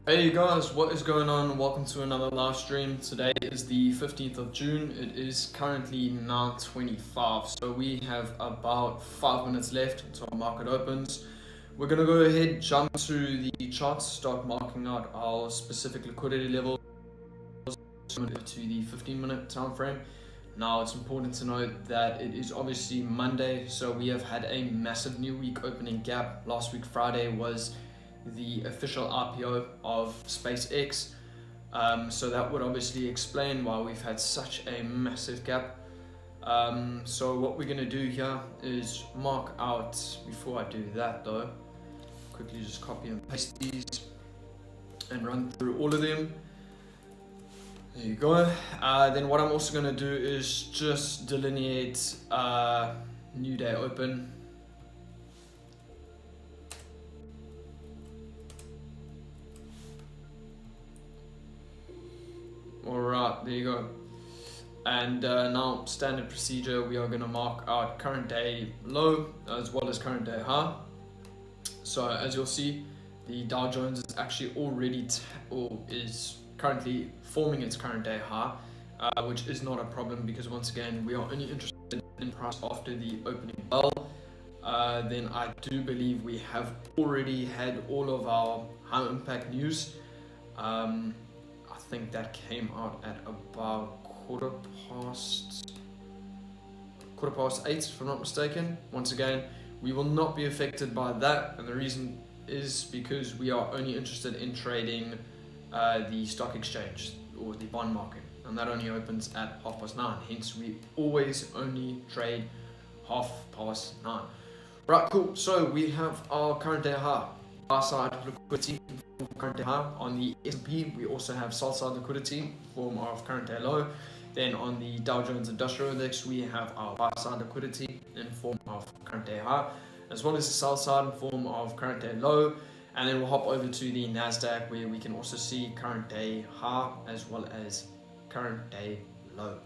Hey guys, what is going on? Welcome to another live stream. Today is the 15th of June. It is currently 9:25, so we have about 5 minutes left until our market opens. We're going to go ahead, jump to the charts, start marking out our specific liquidity levels to the 15-minute time frame. Now it's important to note that it is obviously Monday, so we have had a massive new week opening gap. Last week Friday was the official IPO of SpaceX, so that would obviously explain why we've had such a massive gap. So what we're going to do here is mark out, before I do that though, quickly just copy and paste these and run through all of them. There you go. Then what I'm also going to do is just delineate new day open. Alright, there you go. And now standard procedure, we are going to mark out current day low as well as current day high. So as you'll see, the Dow Jones is actually already is currently forming its current day high, which is not a problem because once again we are only interested in price after the opening bell. Then I do believe we have already had all of our high impact news. I think that came out at about quarter past 8, if I'm not mistaken. Once again, we will not be affected by that, and the reason is because we are only interested in trading the stock exchange or the bond market, and that only opens at 9:30. Hence, we always only trade 9:30. Right, cool. So we have our current day high. Buy side liquidity current day high on the S&P. We also have sell side liquidity in form of current day low. Then on the Dow Jones Industrial Index, we have our buy side liquidity in form of current day high, as well as the sell side in form of current day low. And then we'll hop over to the Nasdaq, where we can also see current day high as well as current day low.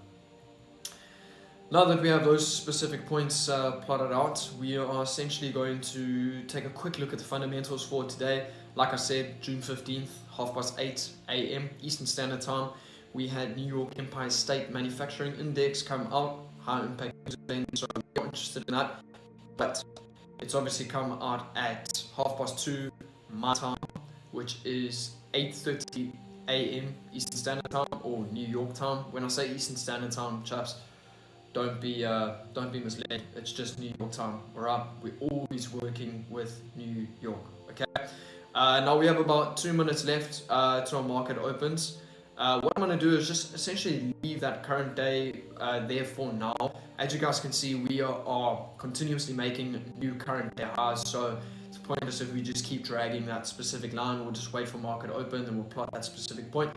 Now that we have those specific points plotted out, we are essentially going to take a quick look at the fundamentals for today. Like I said, June 15th, 8:30 a.m. Eastern Standard Time, we had New York Empire State Manufacturing Index come out, high impact, so we're interested in that. But it's obviously come out at 2:30 my time, which is 8:30 a.m. Eastern Standard Time or New York time. When I say Eastern Standard Time, chaps, don't be misled. It's just New York time. Alright, we're always working with New York. Okay. Now we have about 2 minutes left till our market opens. What I'm going to do is just essentially leave that current day there for now. As you guys can see, we are continuously making new current day highs. So it's pointless if we just keep dragging that specific line. We'll just wait for market open and we'll plot that specific point.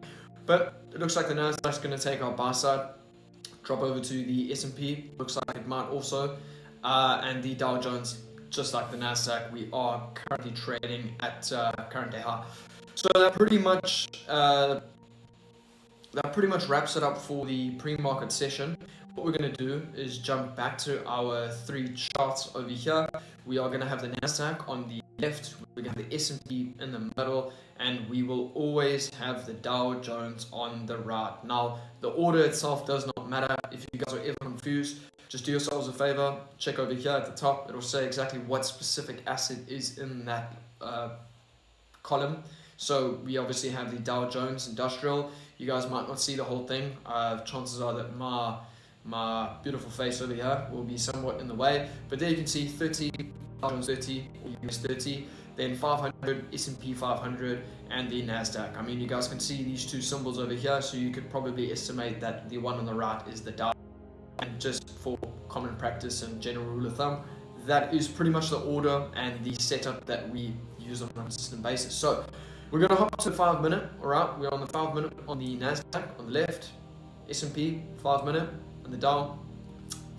But it looks like the Nasdaq's going to take our buy side, drop over to the S&P, looks like it might also, and the Dow Jones, just like the Nasdaq, we are currently trading at current day high. So that pretty much wraps it up for the pre-market session. What we're going to do is jump back to our 3 charts over here. We are going to have the Nasdaq on the left, we're going to have the S&P in the middle, and we will always have the Dow Jones on the right. Now, the order itself does not matter. If you guys are ever confused, just do yourselves a favor, check over here at the top. It'll say exactly what specific asset is in that column. So we obviously have the Dow Jones Industrial. You guys might not see the whole thing. Chances are that my beautiful face over here will be somewhat in the way. But there you can see 30, Dow Jones 30, US 30, then 500, S&P 500, and the Nasdaq. I mean, you guys can see these 2 symbols over here, so you could probably estimate that the one on the right is the Dow. And just for common practice and general rule of thumb, that is pretty much the order and the setup that we use on a consistent basis. So we're going to hop to 5 minute. All right, we're on the 5 minute on the Nasdaq on the left, S&P 5 minute, and the Dow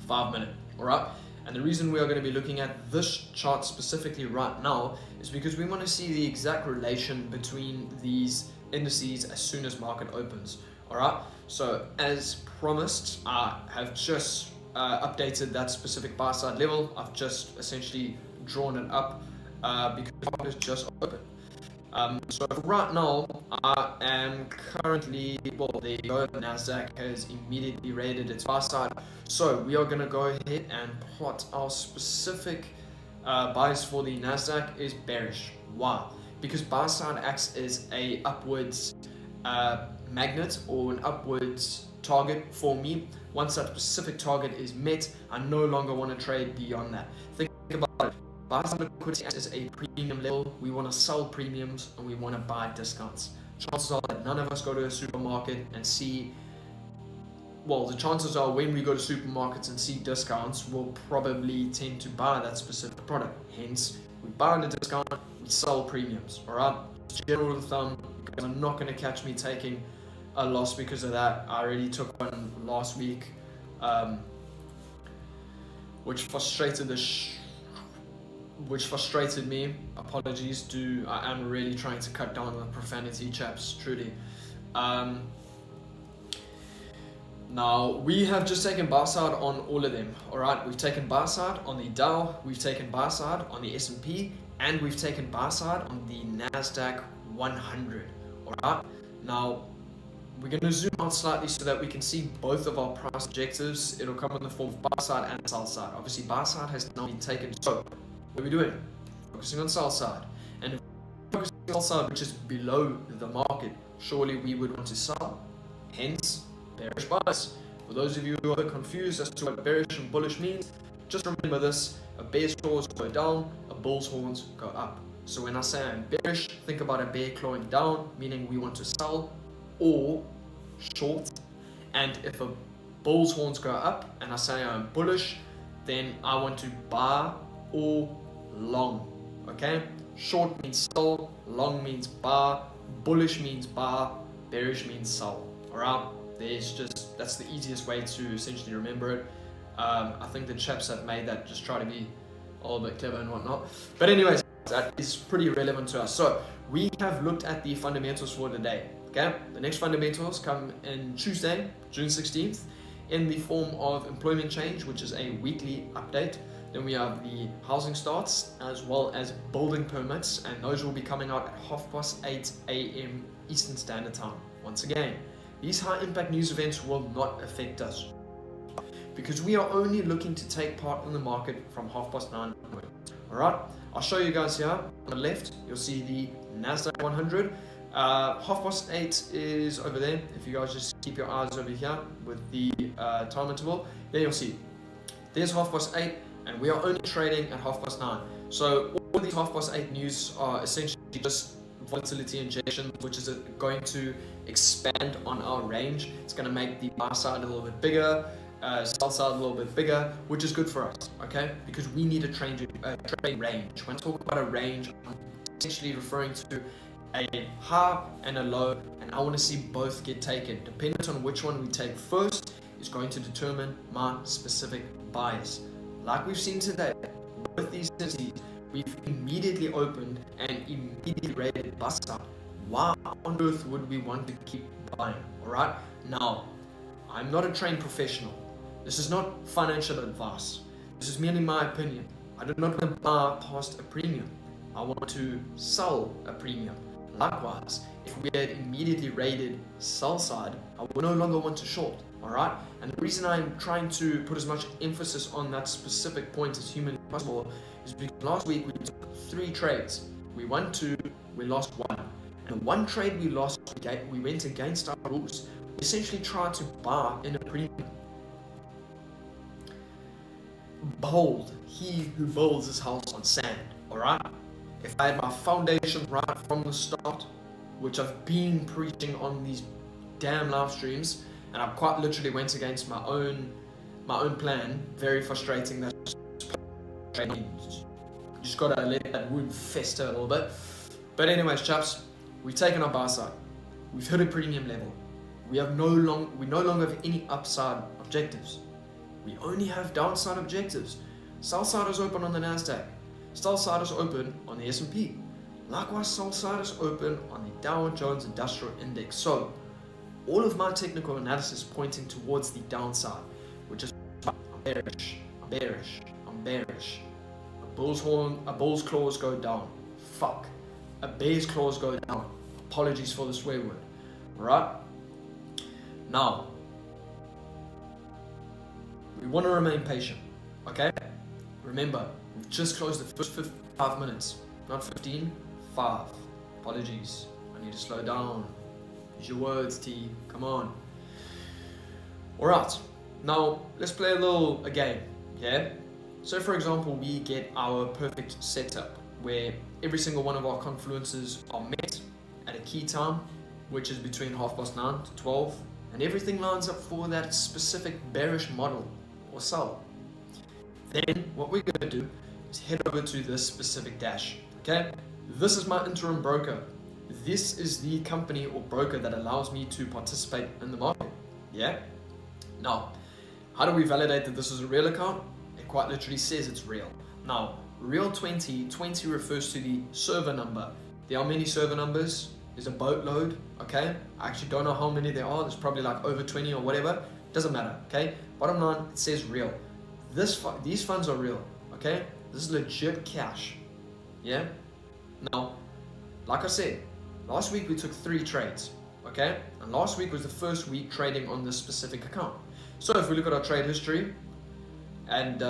5 minute. All right. And the reason we are going to be looking at this chart specifically right now is because we want to see the exact relation between these indices as soon as market opens. All right. So as promised, I have just updated that specific buy side level. I've just essentially drawn it up because the market is just open. So right now, I am currently, well, there you go, Nasdaq has immediately raided its buy side. So we are going to go ahead and plot our specific buys for the Nasdaq is bearish. Why? Because buy side acts as a upwards magnet or an upwards target for me. Once that specific target is met, I no longer want to trade beyond that. Think about it. Buy side liquidity is a premium level. We want to sell premiums and we want to buy discounts. Chances are that none of us go to a supermarket and see, well, the chances are when we go to supermarkets and see discounts, we'll probably tend to buy that specific product. Hence, we buy at a discount, we sell premiums. Alright? General rule of thumb, because I'm not going to catch me taking a loss because of that. I already took one last week, which frustrated me. Apologies, I am really trying to cut down on the profanity, chaps, truly. Now, we have just taken buy side on all of them, alright? We've taken buy side on the Dow, we've taken buy side on the S&P, and we've taken buy side on the Nasdaq 100, alright? Now, we're going to zoom out slightly so that we can see both of our price objectives. It'll come in the form of buy side and sell side. Obviously, buy side has now been taken. So, what are we doing? Focusing on sell side. And if we're focusing on sell side, which is below the market, surely we would want to sell. Hence, bearish buys. For those of you who are confused as to what bearish and bullish means, just remember this: a bear's claws go down, a bull's horns go up. So when I say I'm bearish, think about a bear clawing down, meaning we want to sell or short. And if a bull's horns go up and I say I'm bullish, then I want to buy or long. Okay? Short means sell, long means buy, bullish means buy, bearish means sell. Alright? That's the easiest way to essentially remember it. I think the chaps that made that just try to be a little bit clever and whatnot. But anyways, that is pretty relevant to us. So we have looked at the fundamentals for today. Okay, the next fundamentals come in Tuesday, June 16th, in the form of employment change, which is a weekly update. Then we have the housing starts as well as building permits, and those will be coming out at 8:30 a.m. Eastern Standard Time. Once again, these high impact news events will not affect us because we are only looking to take part in the market from 9:30. Alright, I'll show you guys here. On the left, you'll see the Nasdaq 100. 8:30 is over there. If you guys just keep your eyes over here with the time interval, then you'll see there's 8:30, and we are only trading at 9:30. So all these 8:30 news are essentially just volatility injection, which is going to expand on our range. It's going to make the buy side a little bit bigger, sell side a little bit bigger, which is good for us, okay? Because we need a trade range. When I talk about a range, I'm essentially referring to a high and a low, and I want to see both get taken. Depending on which one we take first is going to determine my specific bias. Like we've seen today, with these entities, we've immediately opened and immediately rated buy side. Why on earth would we want to keep buying? Alright, now I'm not a trained professional. This is not financial advice. This is merely my opinion. I do not want to buy past a premium. I want to sell a premium. Likewise, if we had immediately rated sell side, I would no longer want to short. Alright? And the reason I'm trying to put as much emphasis on that specific point as humanly possible is because last week we took 3 trades. We won 2, we lost 1. And the 1 trade we lost, we went against our rules. We essentially tried to buy in a premium. Behold, he who builds his house on sand. Alright? If I had my foundation right from the start, which I've been preaching on these damn live streams, and I quite literally went against my own plan. Very frustrating. That's you just gotta let that wound fester a little bit. But anyways, chaps, we've taken our buy side. We've hit a premium level. We no longer have any upside objectives. We only have downside objectives. Sell side is open on the Nasdaq. Sell side is open on the S&P. Likewise, sell side is open on the Dow Jones Industrial Index. So, all of my technical analysis pointing towards the downside, which is I'm bearish, I'm bearish, I'm bearish. A bull's claws go down. Fuck. a bear's claws go down. Apologies for the swear word. Alright? Now, we want to remain patient. Okay? Remember, we've just closed the first 5 minutes. Not 15, 5. Apologies. I need to slow down. Use your words, T. Come on. Alright. Now, let's play a game. Yeah? So, for example, we get our perfect setup where every single one of our confluences are met at a key time, which is between 9:30 to 12, and everything lines up for that specific bearish model or sell. Then what we're going to do is head over to this specific dash. Okay, this is my interim broker. This is the company or broker that allows me to participate in the market. Yeah. Now, how do we validate that this is a real account? It quite literally says it's real. Now, real 20 refers to the server number. There are many server numbers. There's a boatload. Okay, I actually don't know how many there are. There's probably like over 20 or whatever. Doesn't matter. Okay, bottom line, it says real. These funds are real. Okay, this is legit cash. Yeah. Now, like I said, last week we took 3 trades. Okay, and last week was the first week trading on this specific account. So if we look at our trade history and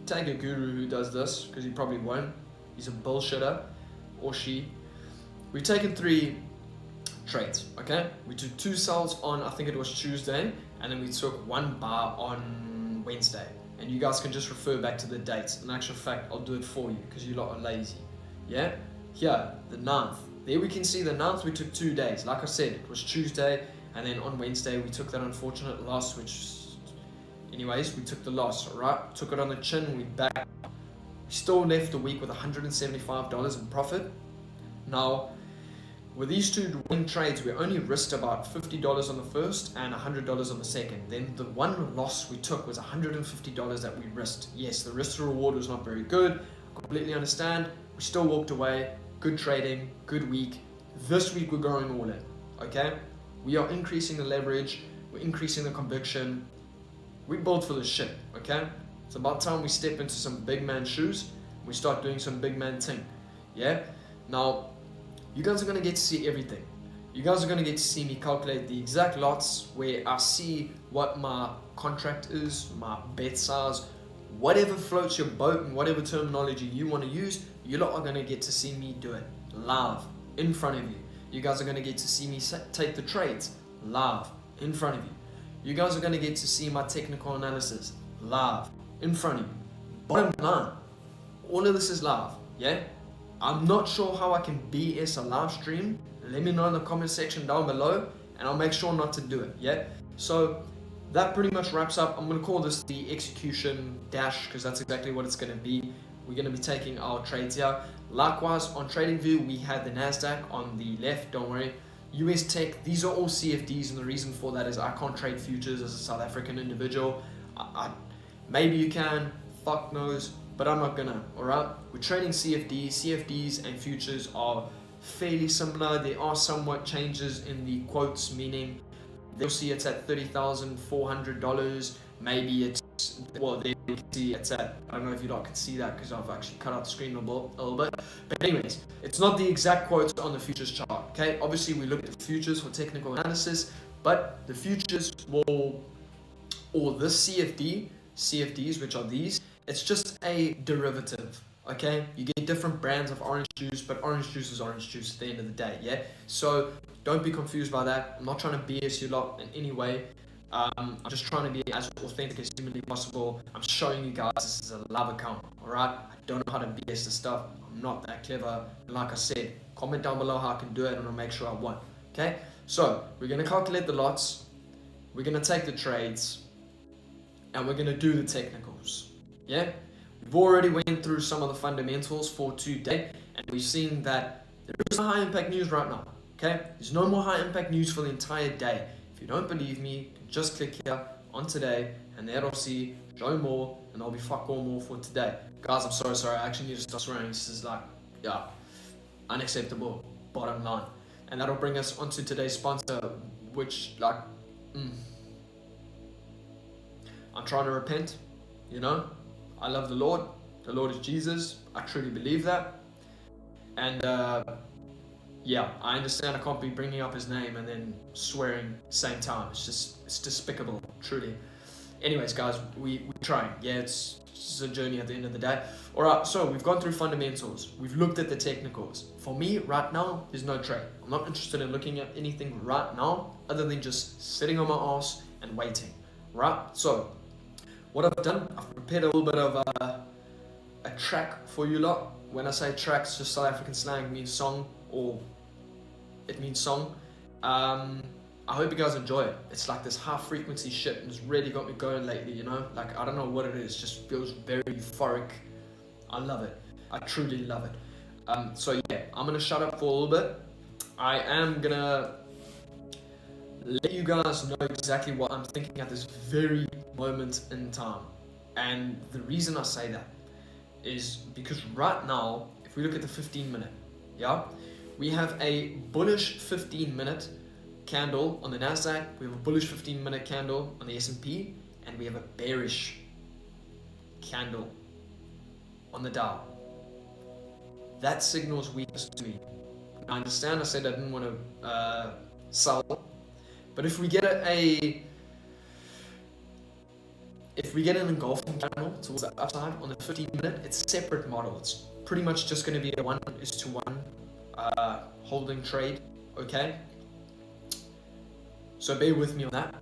tag a guru who does this, because he probably won't. He's a bullshitter, or she. We've taken 3 trades. Okay, we took 2 sells on, I think it was Tuesday, and then we took 1 buy on Wednesday. And you guys can just refer back to the dates. In actual fact, I'll do it for you because you lot are lazy. Yeah? Here, the 9th. There we can see the 9th we took 2 days. Like I said, it was Tuesday, and then on Wednesday we took that unfortunate loss, which, anyways, we took the loss, alright? Took it on the chin, we back. We still left the week with $175 in profit. Now, with these 2 win trades, we only risked about $50 on the first and $100 on the second. Then the one loss we took was $150 that we risked. Yes, the risk to reward was not very good. I completely understand. We still walked away. Good trading, good week. This week we're going all in. Okay? We are increasing the leverage. We're increasing the conviction. We built for this shit. Okay? It's about time we step into some big man shoes. We start doing some big man thing. Yeah? Now, you guys are going to get to see everything. You guys are going to get to see me calculate the exact lots where I see what my contract is, my bet size, whatever floats your boat and whatever terminology you want to use, you lot are going to get to see me do it live in front of you. You guys are going to get to see me take the trades live in front of you. You guys are going to get to see my technical analysis live in front of you. Bottom line, all of this is live, yeah? I'm not sure how I can BS a live stream. Let me know in the comment section down below and I'll make sure not to do it, yeah? So that pretty much wraps up. I'm going to call this the execution dash because that's exactly what it's going to be. We're going to be taking our trades here. Likewise, on TradingView, we had the Nasdaq on the left, don't worry. US Tech, these are all CFDs, and the reason for that is I can't trade futures as a South African individual. Maybe you can, fuck knows, but I'm not gonna, alright? We're trading CFDs. CFDs and futures are fairly similar. There are somewhat changes in the quotes, meaning they'll see it's at $30,400. Maybe it's, well, they can see it's at, I don't know if you lot can see that because I've actually cut out the screen a little bit. But anyways, it's not the exact quotes on the futures chart, okay? Obviously, we look at the futures for technical analysis, but the futures will, or this CFDs, which are these, it's just a derivative, okay? You get different brands of orange juice, but orange juice is orange juice at the end of the day, yeah? So don't be confused by that. I'm not trying to BS you lot in any way. I'm just trying to be as authentic as humanly possible. I'm showing you guys this is a live account, alright? I don't know how to BS this stuff. I'm not that clever. And like I said, comment down below how I can do it and I'll make sure I won, okay? So we're going to calculate the lots. We're going to take the trades. And we're going to do the technicals, yeah? We've already went through some of the fundamentals for today. And we've seen that there is no high impact news right now, okay? There's no more high impact news for the entire day. If you don't believe me, just click here on today and there I'll see show more and there'll be fuck all more for today. Guys, I'm so sorry. I actually need to stop swearing. This is like, yeah, unacceptable, bottom line. And that'll bring us onto today's sponsor, which like, I'm trying to repent, you know. I love the Lord. The Lord is Jesus. I truly believe that. And yeah, I understand I can't be bringing up his name and then swearing same time. It's despicable, truly. Anyways, guys, we trying. Yeah, it's a journey at the end of the day. All right, so we've gone through fundamentals. We've looked at the technicals. For me, right now, there's no trade. I'm not interested in looking at anything right now other than just sitting on my ass and waiting. Right? So, what I've done, I've prepared a little bit of a track for you lot. When I say track, it's just South African slang, means song, or it means song. I hope you guys enjoy it. It's like this high frequency shit and it's really got me going lately, you know? Like, I don't know what it is, just feels very euphoric. I love it. I truly love it. So yeah, I'm gonna shut up for a little bit. I am gonna let you guys know exactly what I'm thinking at this very moment in time. And the reason I say that is because right now, if we look at the 15-minute, yeah, we have a bullish 15-minute candle on the Nasdaq, we have a bullish 15-minute candle on the S&P, and we have a bearish candle on the Dow. That signals weakness to me. I understand I said I didn't want to sell, but if we get an engulfing channel towards the upside on the 15-minute, it's a separate model. It's pretty much just going to be a 1:1 holding trade, okay? So bear with me on that.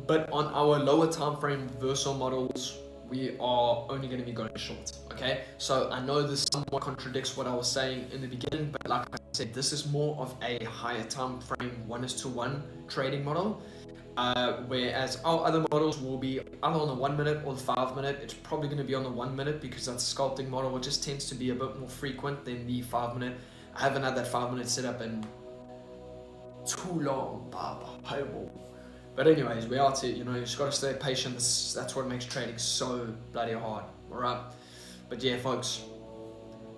But on our lower time frame reversal models, we are only going to be going short, okay? So I know this somewhat contradicts what I was saying in the beginning, but like I said, this is more of a higher time frame 1:1 trading model. Whereas our other models will be either on the 1 minute or the 5 minute. It's probably going to be on the 1 minute because that's a sculpting model, which just tends to be a bit more frequent than the 5 minute. I haven't had that 5 minute set up in too long, but anyways, we are to, you know, you just got to stay patient. That's what makes trading so bloody hard. All right, but yeah, folks,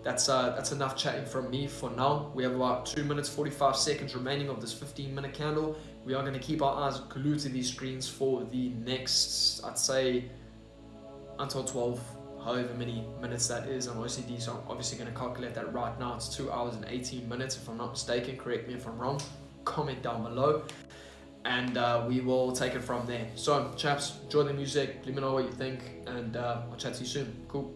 that's enough chatting from me for now. We have about 2 minutes 45 seconds remaining of this 15-minute candle. We are going to keep our eyes glued to these screens for the next, I'd say, until 12, however many minutes that is. I'm obviously going to calculate that right now. It's 2 hours and 18 minutes, if I'm not mistaken. Correct me if I'm wrong. Comment down below, and we will take it from there. So, chaps, enjoy the music. Let me know what you think, and I'll chat to you soon. Cool.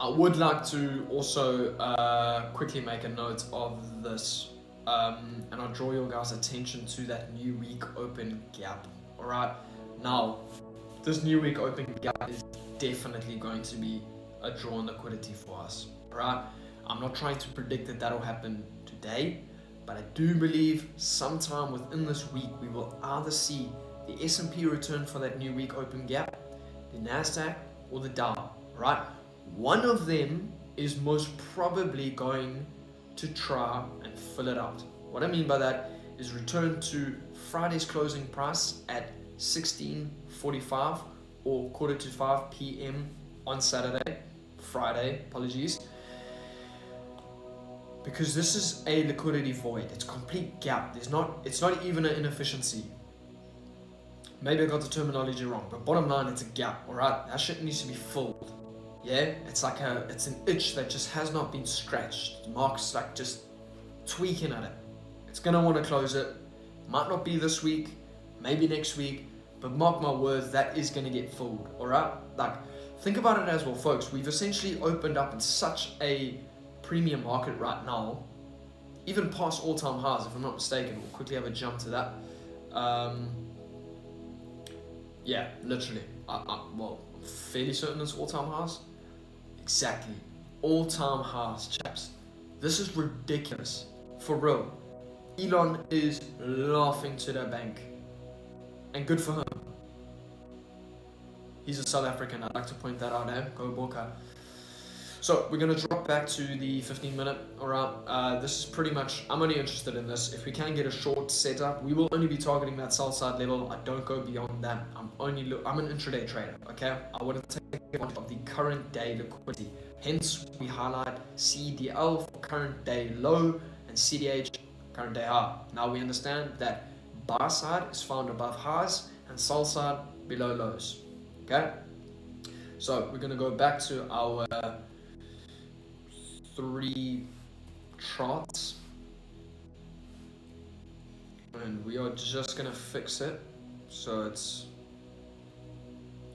I would like to also quickly make a note of this, and I'll draw your guys' attention to that new week open gap. Alright, now this new week open gap is definitely going to be a draw on liquidity for us. Alright, I'm not trying to predict that that'll happen today, but I do believe sometime within this week we will either see the S&P return for that new week open gap, the Nasdaq, or the Dow. Right? One of them is most probably going to try and fill it out. What I mean by that is return to Friday's closing price at 16:45 or 4:45 p.m. on Friday, apologies. Because this is a liquidity void. It's a complete gap. It's not even an inefficiency. Maybe I got the terminology wrong, but bottom line, it's a gap, alright? That shit needs to be filled. Yeah, it's an itch that just has not been scratched. The market's like just tweaking at it. It's gonna want to close it. Might not be this week, maybe next week, but mark my words, that is gonna get filled, alright? Like, think about it as well, folks. We've essentially opened up in such a premium market right now, even past all-time highs, if I'm not mistaken. We'll quickly have a jump to that. Um, yeah, literally. Well, I'm fairly certain it's all-time highs. Exactly. All-time highs, chaps. This is ridiculous. For real. Elon is laughing to the bank. And good for him. He's a South African, I'd like to point that out, Go Boca. So we're going to drop back to the 15 minute. Alright, this is pretty much, I'm only interested in this. If we can get a short setup, we will only be targeting that sell side level. I don't go beyond that. I'm an intraday trader, okay? I want to take advantage of the current day liquidity. Hence, we highlight CDL for current day low and CDH current day high. Now we understand that buy side is found above highs and sell side below lows, okay? So we're going to go back to our 3 charts, and we are just gonna fix it. So it's,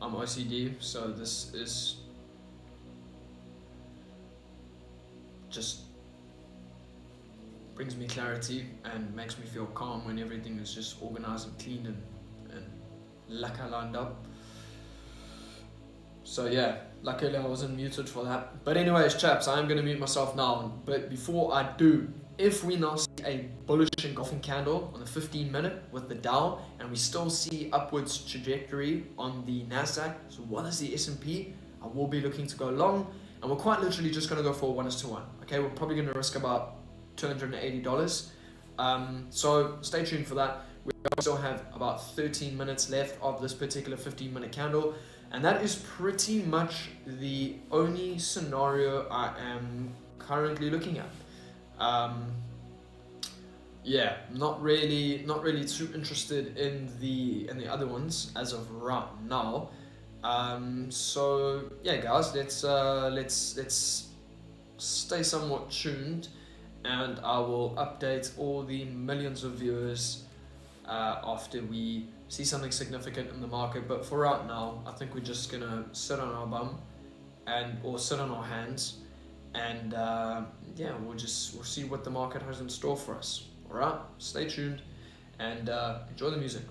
I'm OCD, so this is just brings me clarity and makes me feel calm when everything is just organized and clean and lacquer lined up. So yeah, luckily I wasn't muted for that. But anyways, chaps, I'm going to mute myself now. But before I do, if we now see a bullish engulfing candle on the 15 minute with the Dow, and we still see upwards trajectory on the Nasdaq, as well as the S&P, I will be looking to go long. And we're quite literally just going to go for a 1:1. Okay, we're probably going to risk about $280. So stay tuned for that. We still have about 13 minutes left of this particular 15-minute candle. And that is pretty much the only scenario I am currently looking at. Yeah, not really too interested in the other ones as of right now. So yeah, guys, let's stay somewhat tuned, and I will update all the millions of viewers after we see something significant in the market. But for right now, I think we're just gonna sit on our bum or sit on our hands, and yeah, we'll see what the market has in store for us. All right, stay tuned and enjoy the music.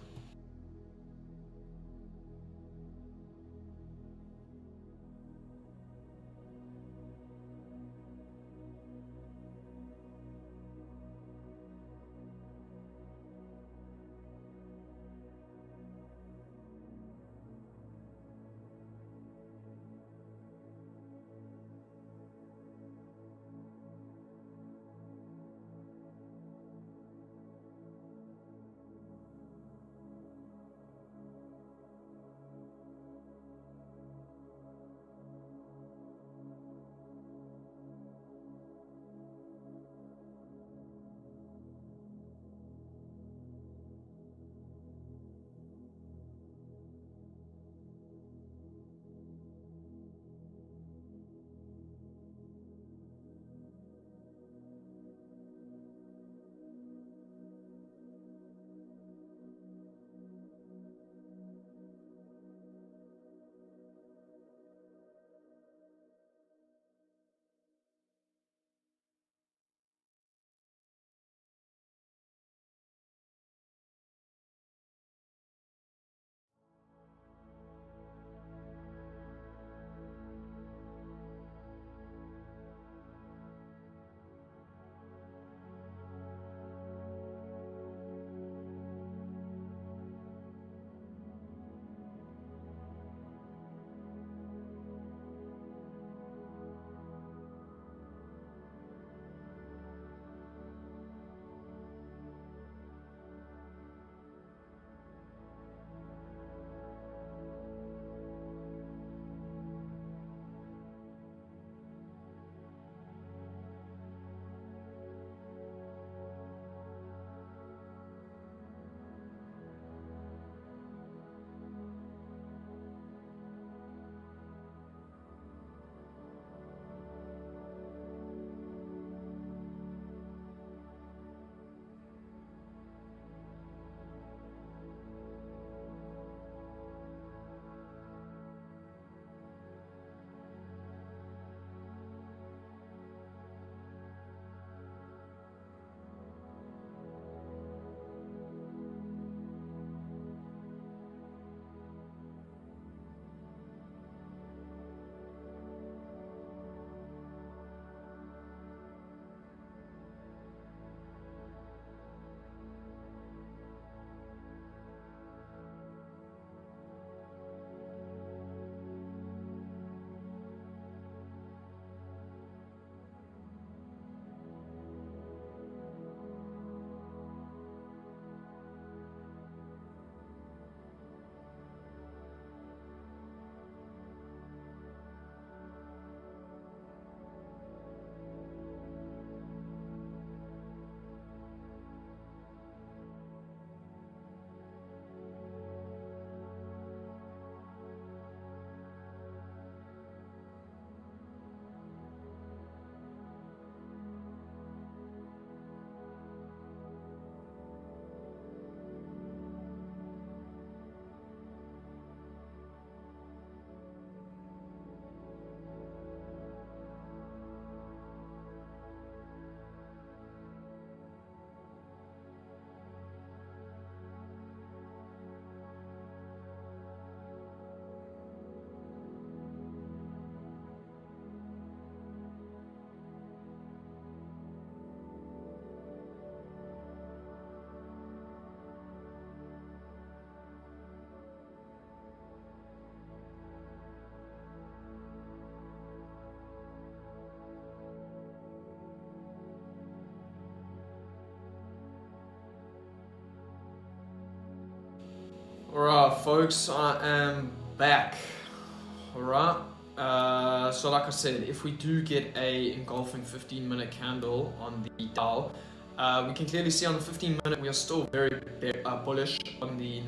Alright folks, I am back. Alright, so like I said, if we do get a engulfing 15-minute candle on the Dow, we can clearly see on the 15-minute we are still very bullish on the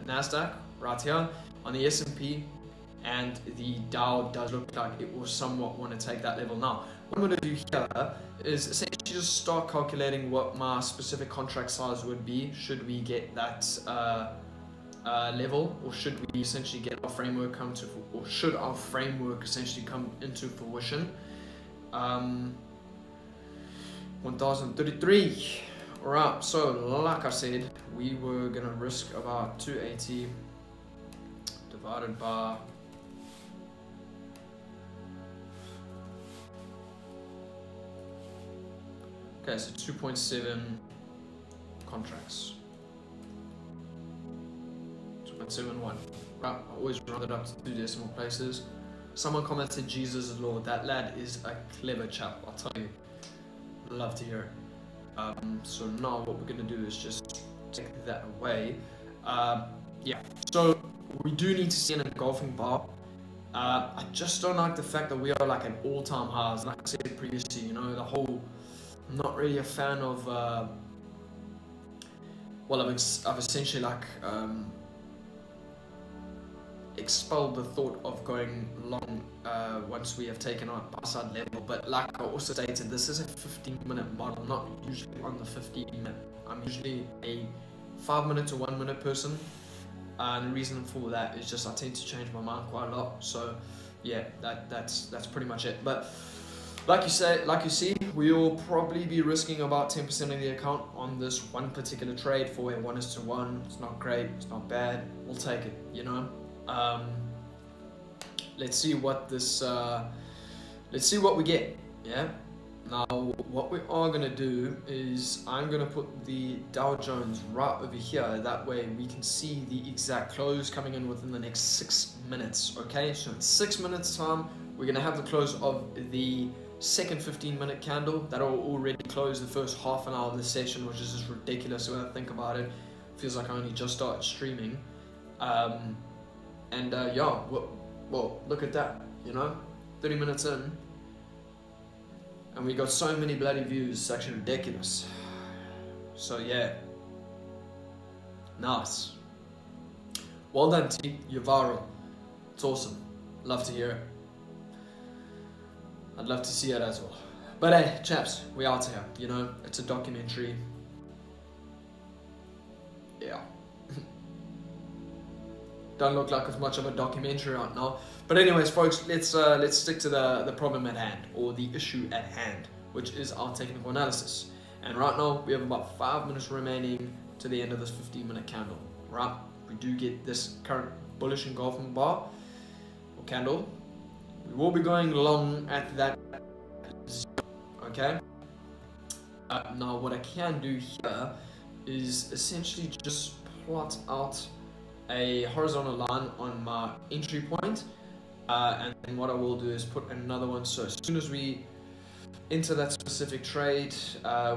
Nasdaq right here. On the S&P and the Dow does look like it will somewhat want to take that level. Now, what I'm going to do here is essentially just start calculating what my specific contract size would be should we get that level, or should we essentially get our framework should our framework essentially come into fruition. 1033. Alright, so like I said, we were gonna risk about 280 divided by so 2.7 contracts. 2.71. Right, I always round it up to 2 decimal places. Someone commented Jesus is Lord. That lad is a clever chap, I'll tell you. Love to hear it. So now what we're going to do is just take that away. Yeah, so we do need to see an engulfing bar. I just don't like the fact that we are like at all-time highs. Like I said previously, you know, the whole, I'm not really a fan of, well, I've essentially like expelled the thought of going long once we have taken our buy-side level. But like I also stated, this is a 15-minute model, not usually on the 15-minute. I'm usually a 5-minute to 1-minute person, and the reason for that is just I tend to change my mind quite a lot. So yeah, that's pretty much it. But like you see, we will probably be risking about 10% of the account on this one particular trade for a 1:1. It's not great, it's not bad, we'll take it, you know. Let's see what this let's see what we get. Yeah, now what we are gonna do is I'm gonna put the Dow Jones right over here, that way we can see the exact close coming in within the next 6 minutes. Okay, so in 6 minutes time we're gonna have the close of the second 15-minute candle. That'll already close the first half an hour of the session, which is just ridiculous when I think about it. Feels like I only just started streaming. Yeah, well, look at that, you know, 30 minutes in, and we got so many bloody views, it's actually ridiculous. So yeah, nice. Well done, T, you're viral. It's awesome, love to hear it. I'd love to see it as well. But hey, chaps, we out here, you know, it's a documentary. Yeah. Don't look like as much of a documentary right now. But anyways, folks, let's stick to the problem at hand, or the issue at hand, which is our technical analysis. And right now, we have about 5 minutes remaining to the end of this 15-minute candle. Right? We do get this current bullish engulfing bar or candle. We will be going long at that zero, okay? Now, what I can do here is essentially just plot out a horizontal line on my entry point, and then what I will do is put another one. So as soon as we enter that specific trade,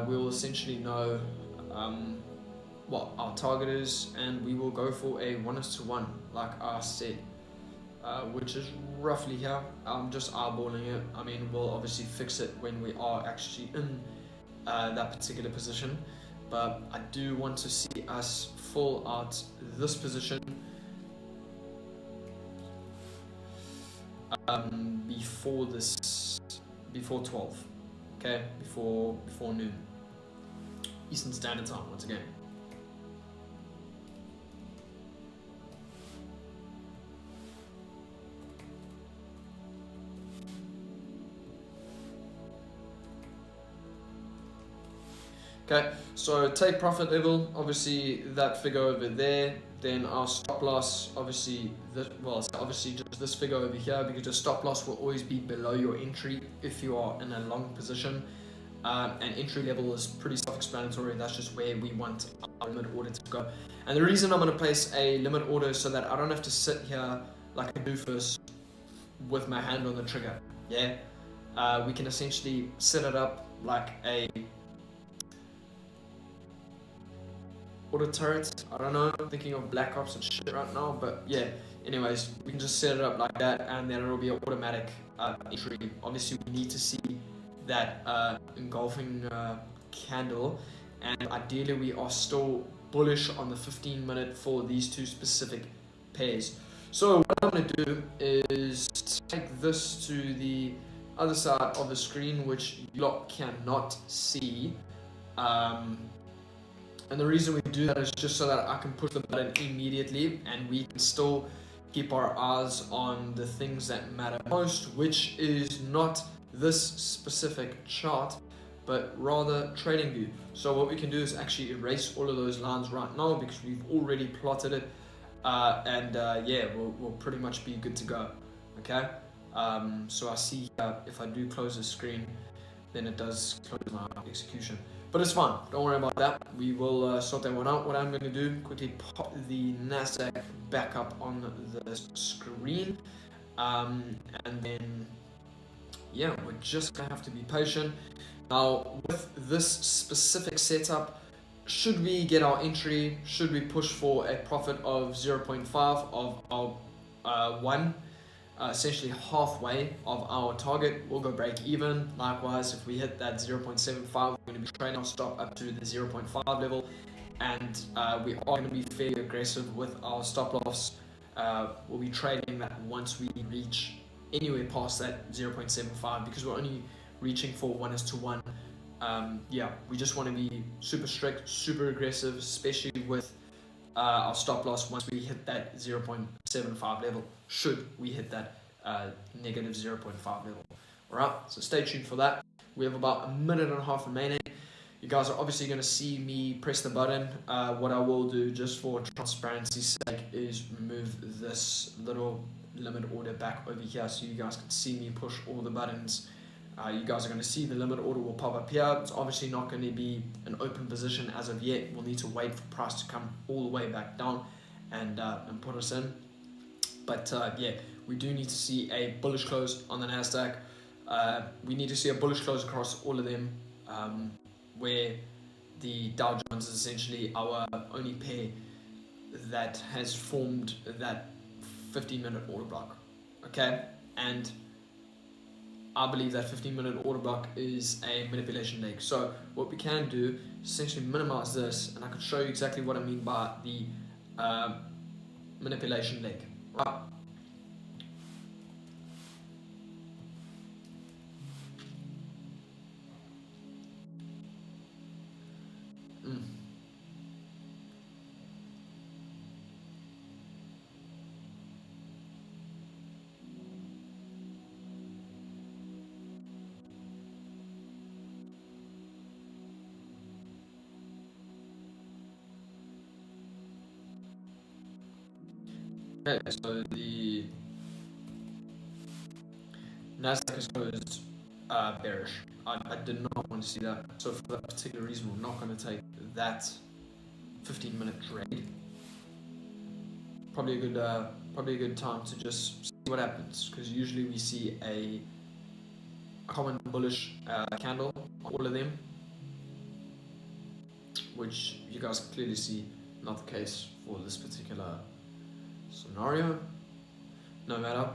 we'll essentially know what our target is, and we will go for a 1:1, like I said, which is roughly here. I'm just eyeballing it. I mean, we'll obviously fix it when we are actually in that particular position, but I do want to see us fill out this position before 12, okay, before noon Eastern Standard Time once again. Okay, so take profit level, obviously that figure over there. Then our stop loss, obviously this, well, it's obviously just this figure over here, because your stop loss will always be below your entry if you are in a long position. And entry level is pretty self-explanatory. That's just where we want our limit order to go. And the reason I'm going to place a limit order is so that I don't have to sit here like a doofus with my hand on the trigger. Yeah, we can essentially set it up like a auto turret. I don't know, I'm thinking of Black Ops and shit right now, but yeah. Anyways, we can just set it up like that, and then it'll be an automatic entry. Obviously, we need to see that engulfing candle, and ideally, we are still bullish on the 15-minute for these two specific pairs. So what I'm going to do is take this to the other side of the screen, which you lot cannot see. And the reason we do that is just so that I can push the button immediately and we can still keep our eyes on the things that matter most, which is not this specific chart, but rather TradingView. So what we can do is actually erase all of those lines right now because we've already plotted it, yeah, we'll pretty much be good to go. Okay. So I see if I do close the screen, then it does close my execution. But it's fine, don't worry about that. We will sort that one out. What I'm going to do, quickly pop the Nasdaq back up on the screen. And then, yeah, we're just going to have to be patient. Now, with this specific setup, should we get our entry, should we push for a profit of 0.5 of our one, essentially halfway of our target, we'll go break even. Likewise, if we hit that 0.75, we're going to be trading our stop up to the 0.5 level, and we are going to be fairly aggressive with our stop loss. We'll be trading that once we reach anywhere past that 0.75, because we're only reaching for 1:1. Yeah, we just want to be super strict, super aggressive, especially with our stop loss once we hit that 0.75 level, should we hit that negative 0.5 level. Alright, so stay tuned for that. We have about a minute and a half remaining. You guys are obviously going to see me press the button. What I will do, just for transparency's sake, is remove this little limit order back over here so you guys can see me push all the buttons. You guys are going to see the limit order will pop up here. It's obviously not going to be an open position as of yet. We'll need to wait for price to come all the way back down and put us in. But yeah, we do need to see a bullish close on the Nasdaq. We need to see a bullish close across all of them, where the Dow Jones is essentially our only pair that has formed that 15-minute order block. Okay, and I believe that 15-minute order block is a manipulation leg. So what we can do is essentially minimize this, and I can show you exactly what I mean by the manipulation leg. Right. Okay, so the Nasdaq is closed bearish. I did not want to see that. So for that particular reason, we're not going to take that 15-minute trade. Probably a good time to just see what happens, because usually we see a common bullish candle on all of them, which you guys can clearly see not the case for this particular scenario. No matter,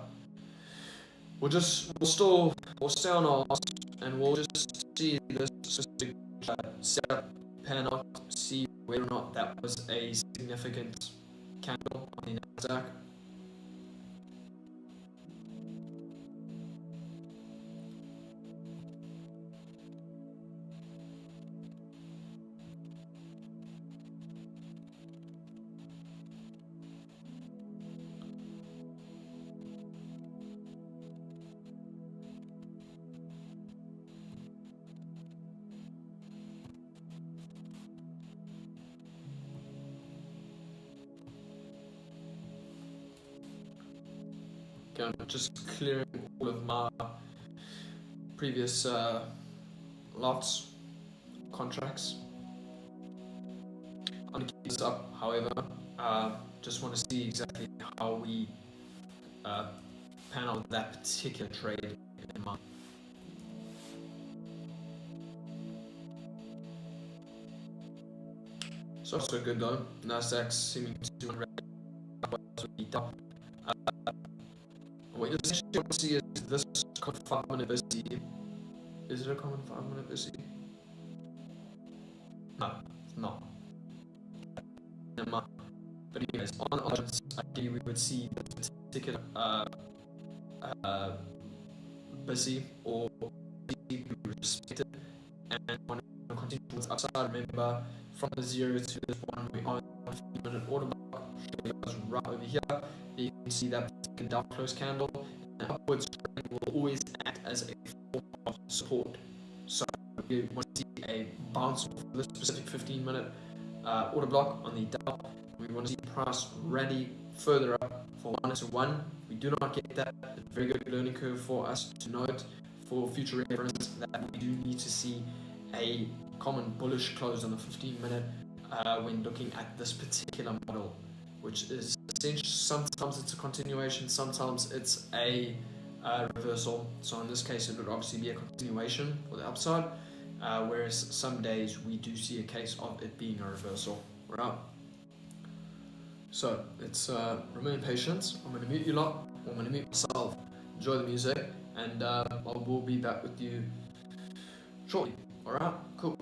we'll stay on our ass, and we'll just see this specific setup pan out, see whether or not that was a significant candle on the Nasdaq. I'm just clearing all of my previous lots, contracts. I'm going to keep this up, however, just want to see exactly how we pan out that particular trade in mind. So good though. Nasdaq's seeming to run down. What you essentially want to see is this common 5-minute busy. Is it a common 5-minute busy? No, it's not. But anyways, on options, ideally we would see this particular busy or busy be respected, and want to continue towards upside. Remember, from the 0 to this one, we are on a 15-minute order block. Right over here, you can see that particular down close candle. And upwards trend will always act as a form of support. So we want to see a bounce off this specific 15-minute order block on the Dow. We want to see the price rally further up for 1-to-1. We do not get that. It's a very good learning curve for us to note for future reference that we do need to see a common bullish close on the 15-minute when looking at this particular model, which is essentially sometimes it's a continuation, sometimes it's a reversal. So in this case, it would obviously be a continuation for the upside, whereas some days we do see a case of it being a reversal. Right. So it's remain patient. I'm going to mute you lot. I'm going to mute myself. Enjoy the music, and I will be back with you shortly. All right. Cool.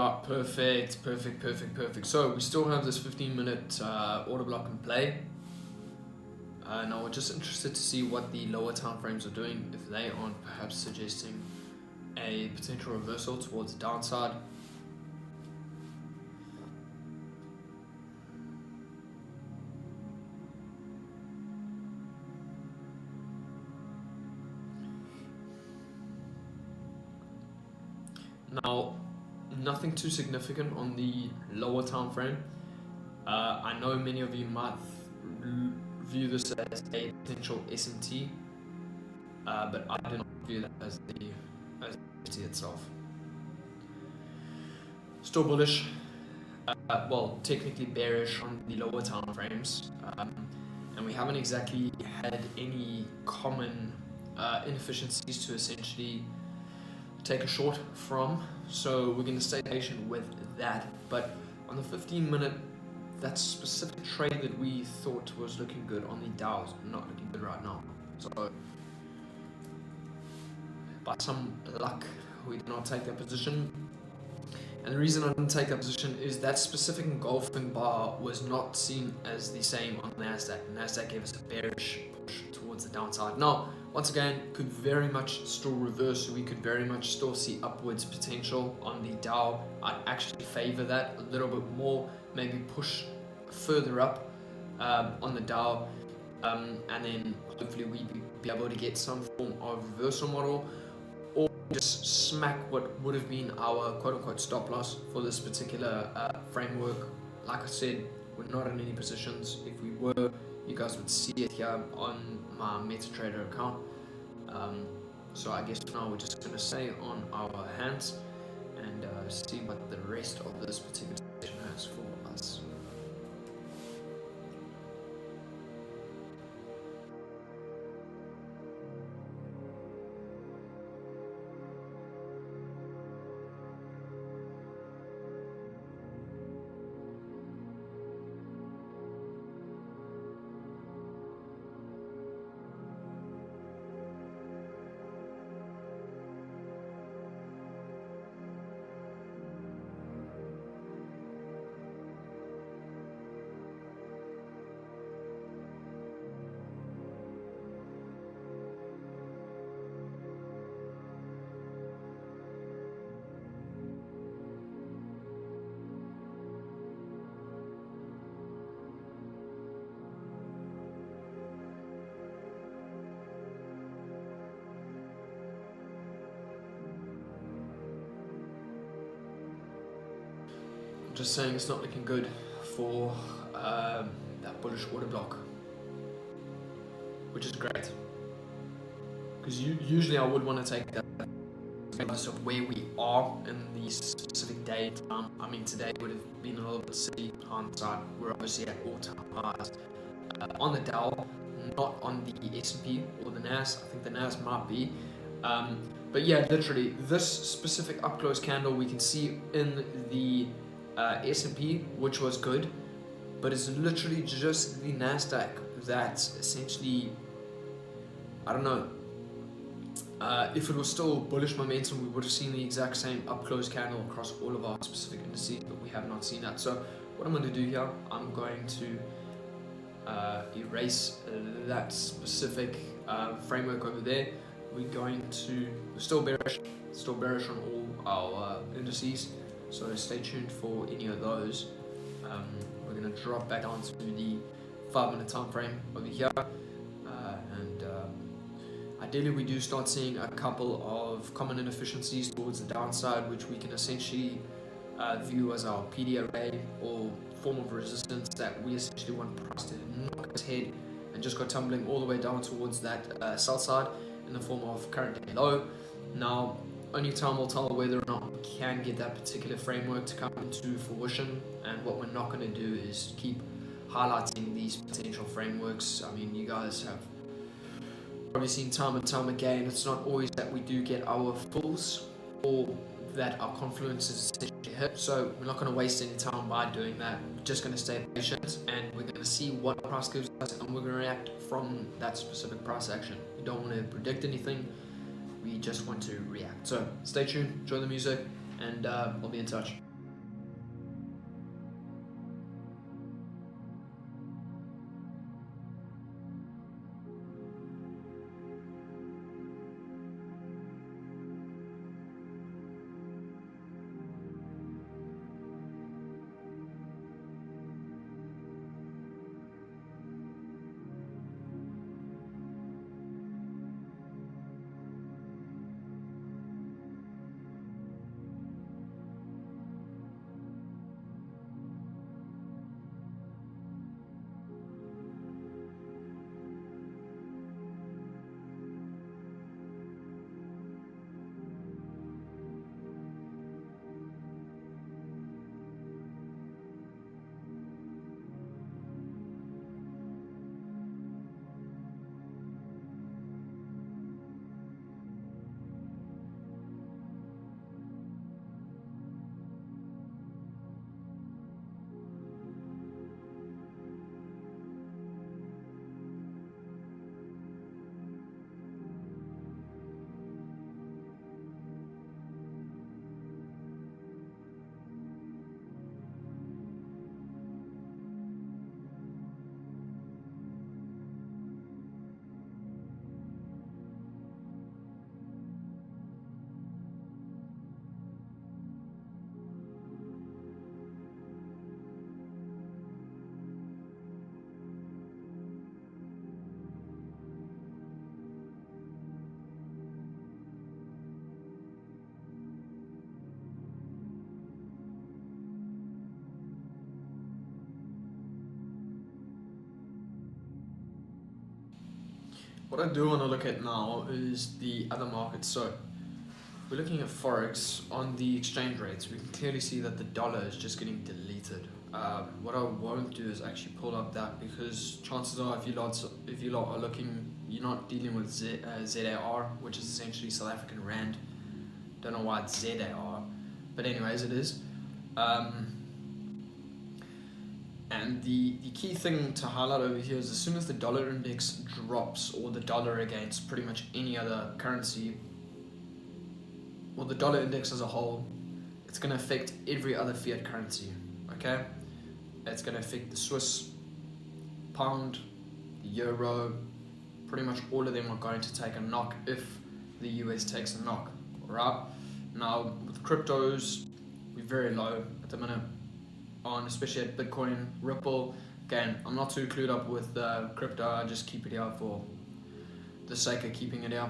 Yeah, perfect. So we still have this 15-minute order block in play. Now we're just interested to see what the lower time frames are doing, if they aren't perhaps suggesting a potential reversal towards the downside. Now, nothing too significant on the lower time frame. I know many of you might view this as a potential SMT, but I do not view that as the SMT itself. Still bullish, well, technically bearish on the lower time frames, and we haven't exactly had any common inefficiencies to essentially take a short from, so we're going to stay patient with that. But on the 15-minute, that specific trade that we thought was looking good on the Dow is not looking good right now. So by some luck, we did not take that position. And the reason I didn't take that position is that specific engulfing bar was not seen as the same on Nasdaq. Nasdaq gave us a bearish push towards the downside. Now, once again, could very much still reverse. We could very much still see upwards potential on the Dow. I'd actually favor that a little bit more, maybe push further up on the Dow, and then hopefully we'd be able to get some form of reversal model, or just smack what would have been our quote-unquote stop loss for this particular framework. Like I said, we're not in any positions. If we were, you guys would see it here on my MetaTrader account. So I guess now we're just going to stay on our hands and see what the rest of this particular session has for us. Just saying it's not looking good for that bullish order block, which is great, because usually I would want to take that regardless of where we are in the specific day time. I mean, today would have been a little bit silly hindsight. We're obviously at all-time highs on the Dow, not on the S&P or the Nas. I think the Nas might be. But yeah, literally this specific up close candle we can see in the S&P, which was good, but it's literally just the Nasdaq that's essentially, I don't know, if it was still bullish momentum, we would have seen the exact same up close candle across all of our specific indices, but we have not seen that. So what I'm going to do here, I'm going to erase that specific framework over there. We're still bearish on all our indices. So stay tuned for any of those. We're going to drop back down to the 5-minute time frame over here, and ideally we do start seeing a couple of common inefficiencies towards the downside, which we can essentially view as our PD array or form of resistance that we essentially want price to knock its head and just go tumbling all the way down towards that sell side in the form of current day low. Now, only time will tell whether or not we can get that particular framework to come into fruition, and what we're not going to do is keep highlighting these potential frameworks. I mean, you guys have probably seen time and time again, it's not always that we do get our fulls or that our confluence is essentially hit, so we're not going to waste any time by doing that. We're just going to stay patient, and we're going to see what price gives us, and we're going to react from that specific price action. We don't want to predict anything, we just want to react. So stay tuned, enjoy the music, and I'll be in touch. what I do want to look at now is the other markets. So we're looking at Forex on the exchange rates. We can clearly see that the dollar is just getting deleted. What I won't do is actually pull up that, because chances are if you lot are looking, you're not dealing with ZAR, which is essentially South African Rand. Don't know why it's ZAR, but anyways, it is. And the key thing to highlight over here is as soon as the dollar index drops, or the dollar against pretty much any other currency, or the dollar index as a whole, it's going to affect every other fiat currency, okay? It's going to affect the Swiss pound, the euro, pretty much all of them are going to take a knock if the US takes a knock, alright? Now, with cryptos, we're very low at the minute, on especially at Bitcoin, Ripple. Again, I'm not too clued up with crypto, I just keep it here for the sake of keeping it here.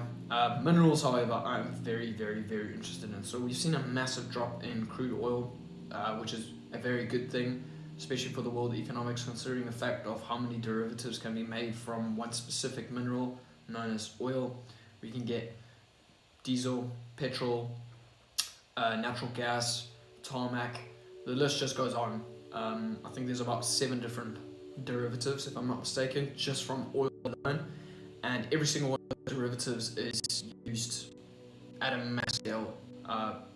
Minerals, however, I'm very, very, very interested in. So we've seen a massive drop in crude oil, which is a very good thing, especially for the world economics, considering the fact of how many derivatives can be made from one specific mineral known as oil. We can get diesel, petrol, natural gas, tarmac, the list just goes on. I think there's about 7 different derivatives, if I'm not mistaken, just from oil alone, and every single one of those derivatives is used at a mass scale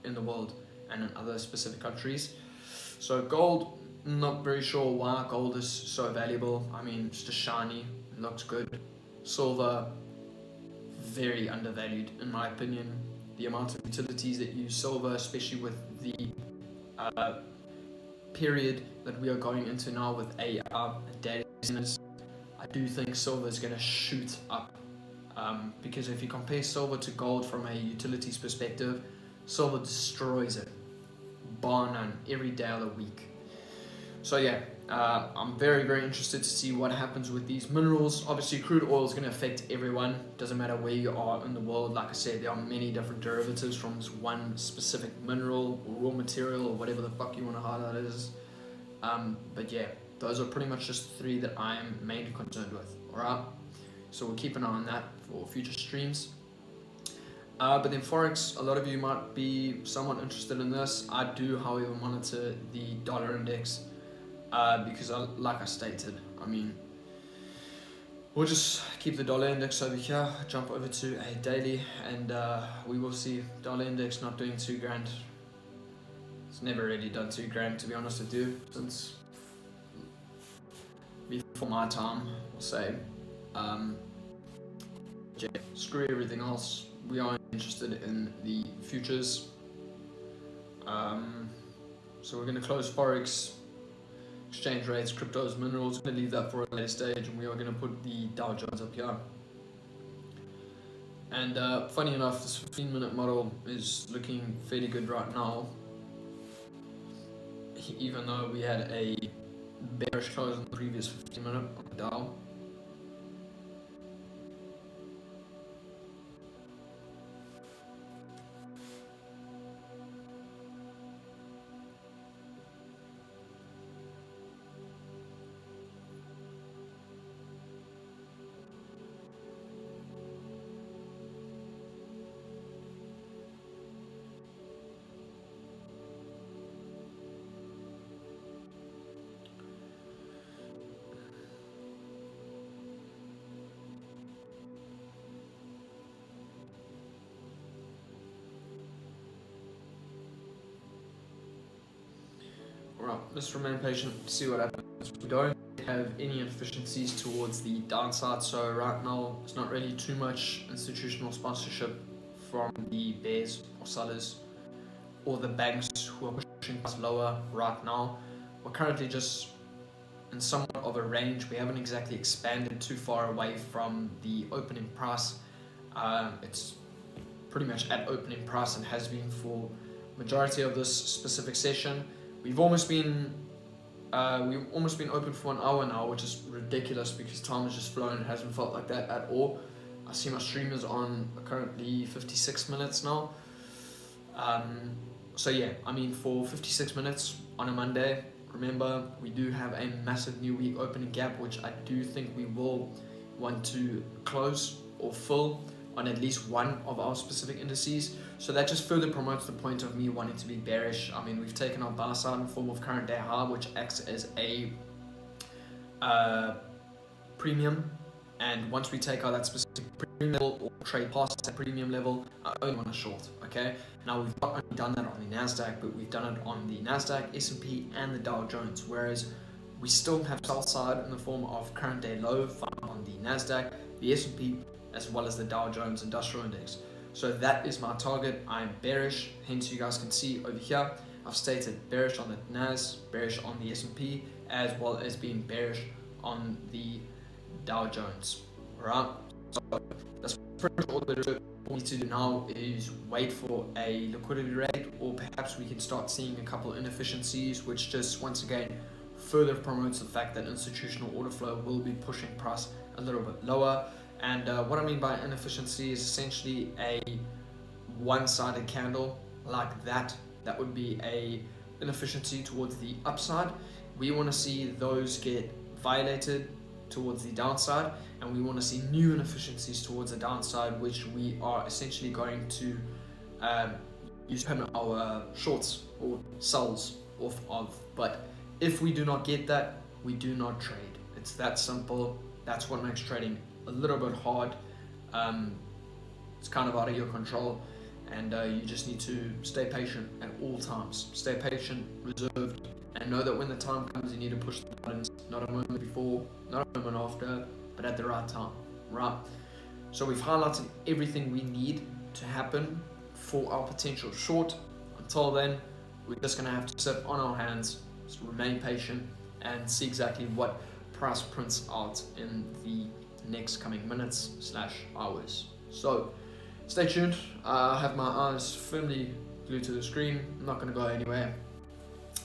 in the world and in other specific countries. So gold, not very sure why gold is so valuable. I mean, it's just shiny, it looks good. Silver, very undervalued in my opinion. The amount of utilities that use silver, especially with the period that we are going into now with AI and data centers, I do think silver is going to shoot up. Because if you compare silver to gold from a utilities perspective, silver destroys it, bar none, every day of the week. So yeah, I'm very, very interested to see what happens with these minerals. Obviously, crude oil is going to affect everyone. Doesn't matter where you are in the world. Like I said, there are many different derivatives from this one specific mineral or raw material or whatever the fuck you want to highlight it as. But yeah, those are pretty much just 3 that I am mainly concerned with. Alright, so we'll keep an eye on that for future streams. But then Forex, a lot of you might be somewhat interested in this. I do, however, monitor the dollar index. Because like I stated, I mean, we'll just keep the dollar index over here, jump over to a daily, and we will see dollar index not doing $2 grand. It's never really done $2 grand, to be honest with you, since before my time, I'll say. Yeah, screw everything else. We are interested in the futures. So we're going to close Forex, exchange rates, cryptos, minerals. We're going to leave that for a later stage, and we are going to put the Dow Jones up here. And funny enough, this 15-minute model is looking fairly good right now, even though we had a bearish close in the previous 15-minute on the Dow. Right, let's remain patient, see what happens. We don't have any inefficiencies towards the downside, so right now it's not really too much institutional sponsorship from the bears or sellers or the banks who are pushing us lower right now. We're currently just in somewhat of a range. We haven't exactly expanded too far away from the opening price. It's pretty much at opening price and has been for majority of this specific session. We've almost been open for 1 hour now, which is ridiculous because time has just flown. It hasn't felt like that at all. I see my stream is on currently 56 minutes now. So yeah, I mean, for 56 minutes on a Monday, remember we do have a massive new week opening gap, which I do think we will want to close or fill on at least one of our specific indices. So that just further promotes the point of me wanting to be bearish. I mean, we've taken our buy side in the form of current day high, which acts as a premium, and once we take out that specific premium level or trade past that premium level, I only want to short. Okay, now we've not only done that on the Nasdaq, but we've done it on the Nasdaq, S&P, and the Dow Jones, whereas we still have sell side in the form of current day low found on the Nasdaq, the S&P, as well as the Dow Jones Industrial Index. So that is my target. I'm bearish, hence you guys can see over here I've stated bearish on the Nas, bearish on the S&P, as well as being bearish on the Dow Jones. Alright, so that's pretty much all that we need to do now is wait for a liquidity rate, or perhaps we can start seeing a couple of inefficiencies, which just once again further promotes the fact that institutional order flow will be pushing price a little bit lower. And what I mean by inefficiency is essentially a one-sided candle like that. That would be a inefficiency towards the upside. We want to see those get violated towards the downside, and we want to see new inefficiencies towards the downside, which we are essentially going to use our shorts or sells off of. But if we do not get that, we do not trade. It's that simple. That's what makes trading a little bit hard. It's kind of out of your control, and you just need to stay patient at all times. Stay patient, reserved, and know that when the time comes, you need to push the buttons, not a moment before, not a moment after, but at the right time, right? So we've highlighted everything we need to happen for our potential short. Until then, we're just gonna have to sit on our hands, just remain patient, and see exactly what price prints out in the next coming minutes / hours. So stay tuned. I have my eyes firmly glued to the screen. I'm not gonna go anywhere,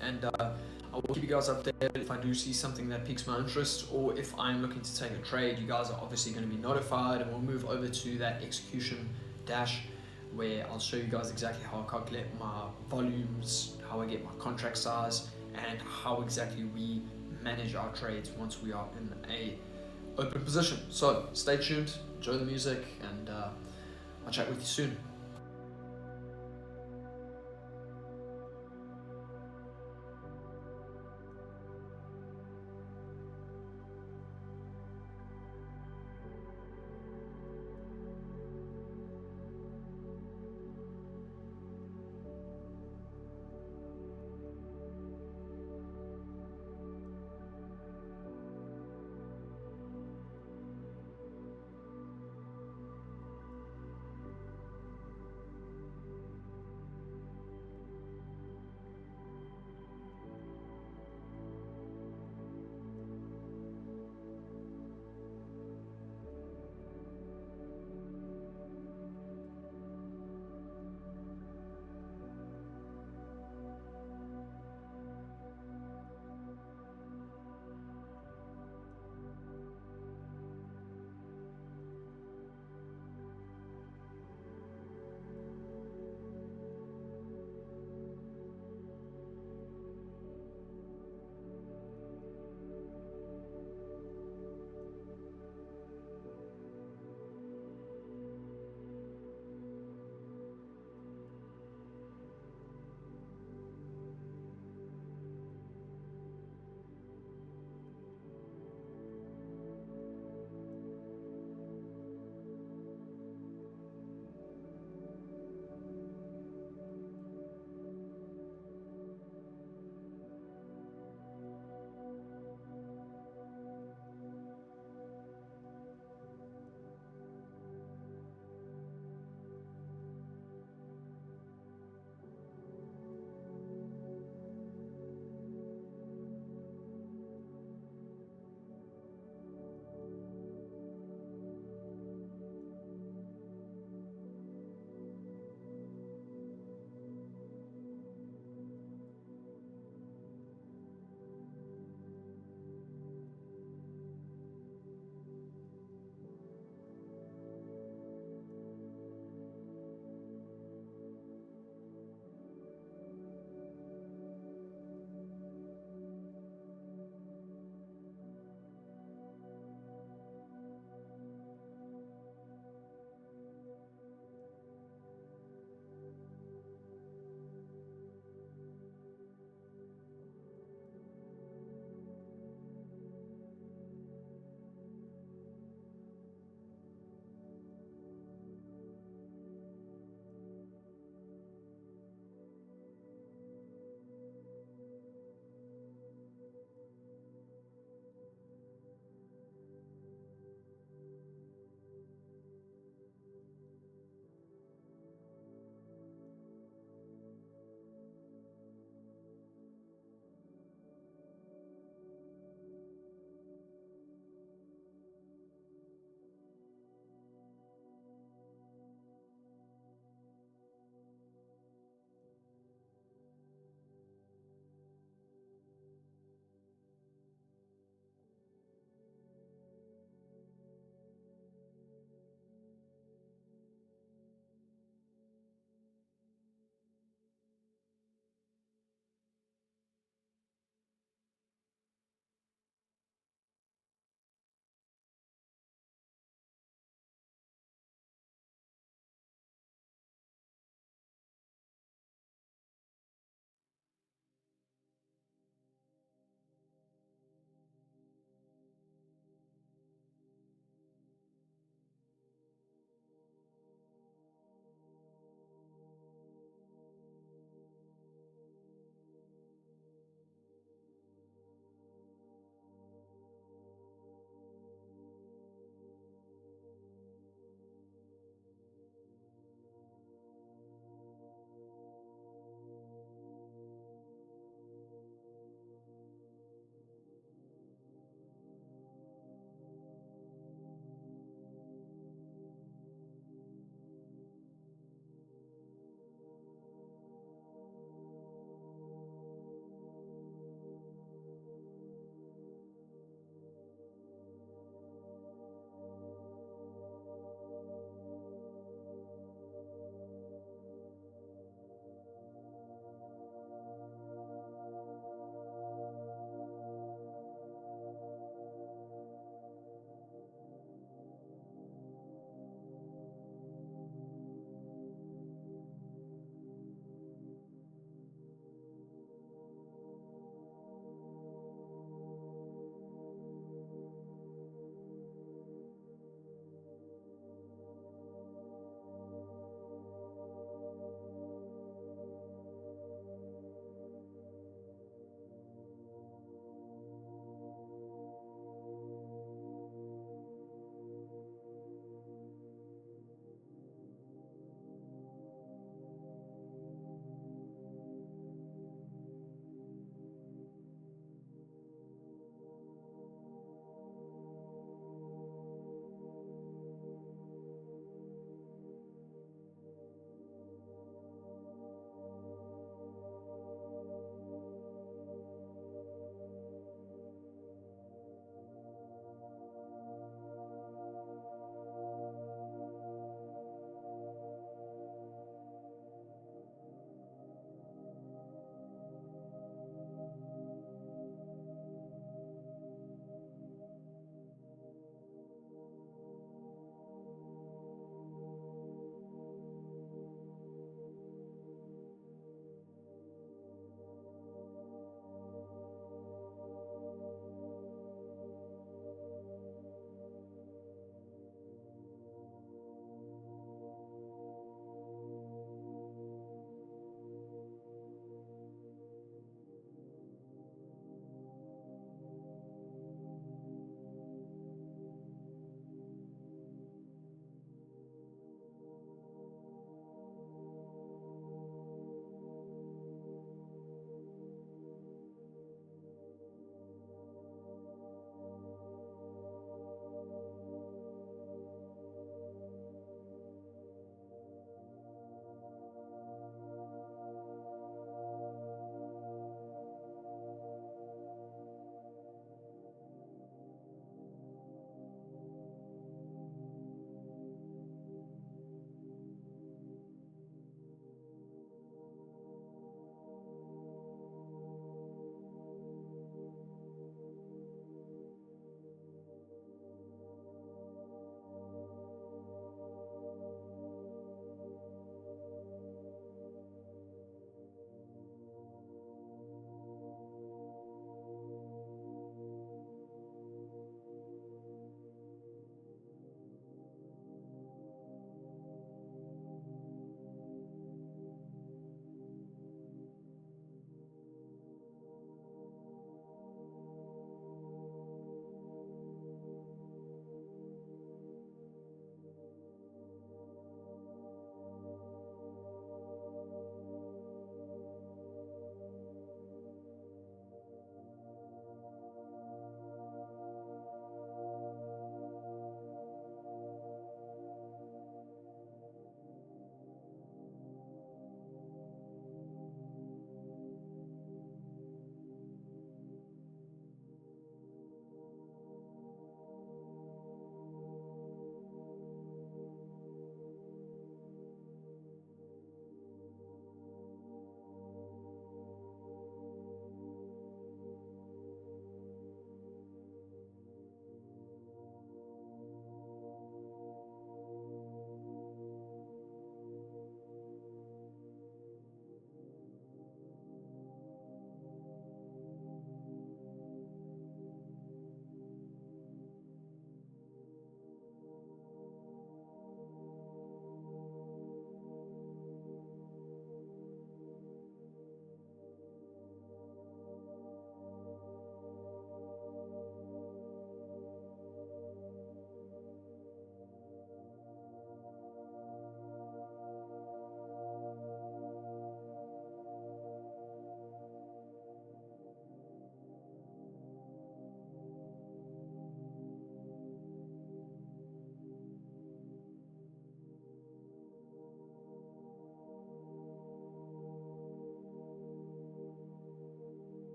and I will keep you guys updated if I do see something that piques my interest, or if I'm looking to take a trade. You guys are obviously going to be notified, and we'll move over to that execution dash where I'll show you guys exactly how I calculate my volumes, how I get my contract size, and how exactly we manage our trades once we are in a open position. So stay tuned, enjoy the music, and I'll chat with you soon.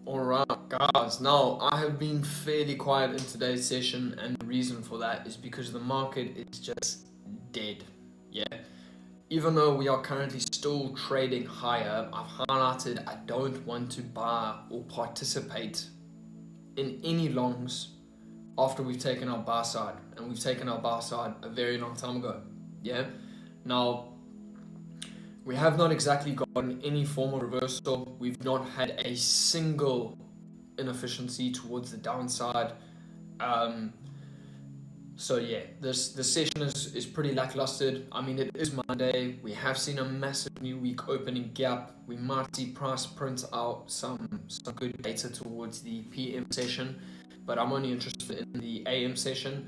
Alright, guys. Now, I have been fairly quiet in today's session, and the reason for that is because the market is just dead. Yeah. Even though we are currently still trading higher, I've highlighted I don't want to buy or participate in any longs after we've taken our buy side, and we've taken our buy side a very long time ago. Yeah. Now, we have not exactly gotten any form of reversal. We've not had a single inefficiency towards the downside. Um, so yeah, this session is pretty lackluster. I mean, it is Monday. We have seen a massive new week opening gap. We might see price print out some good data towards the PM session, but I'm only interested in the AM session.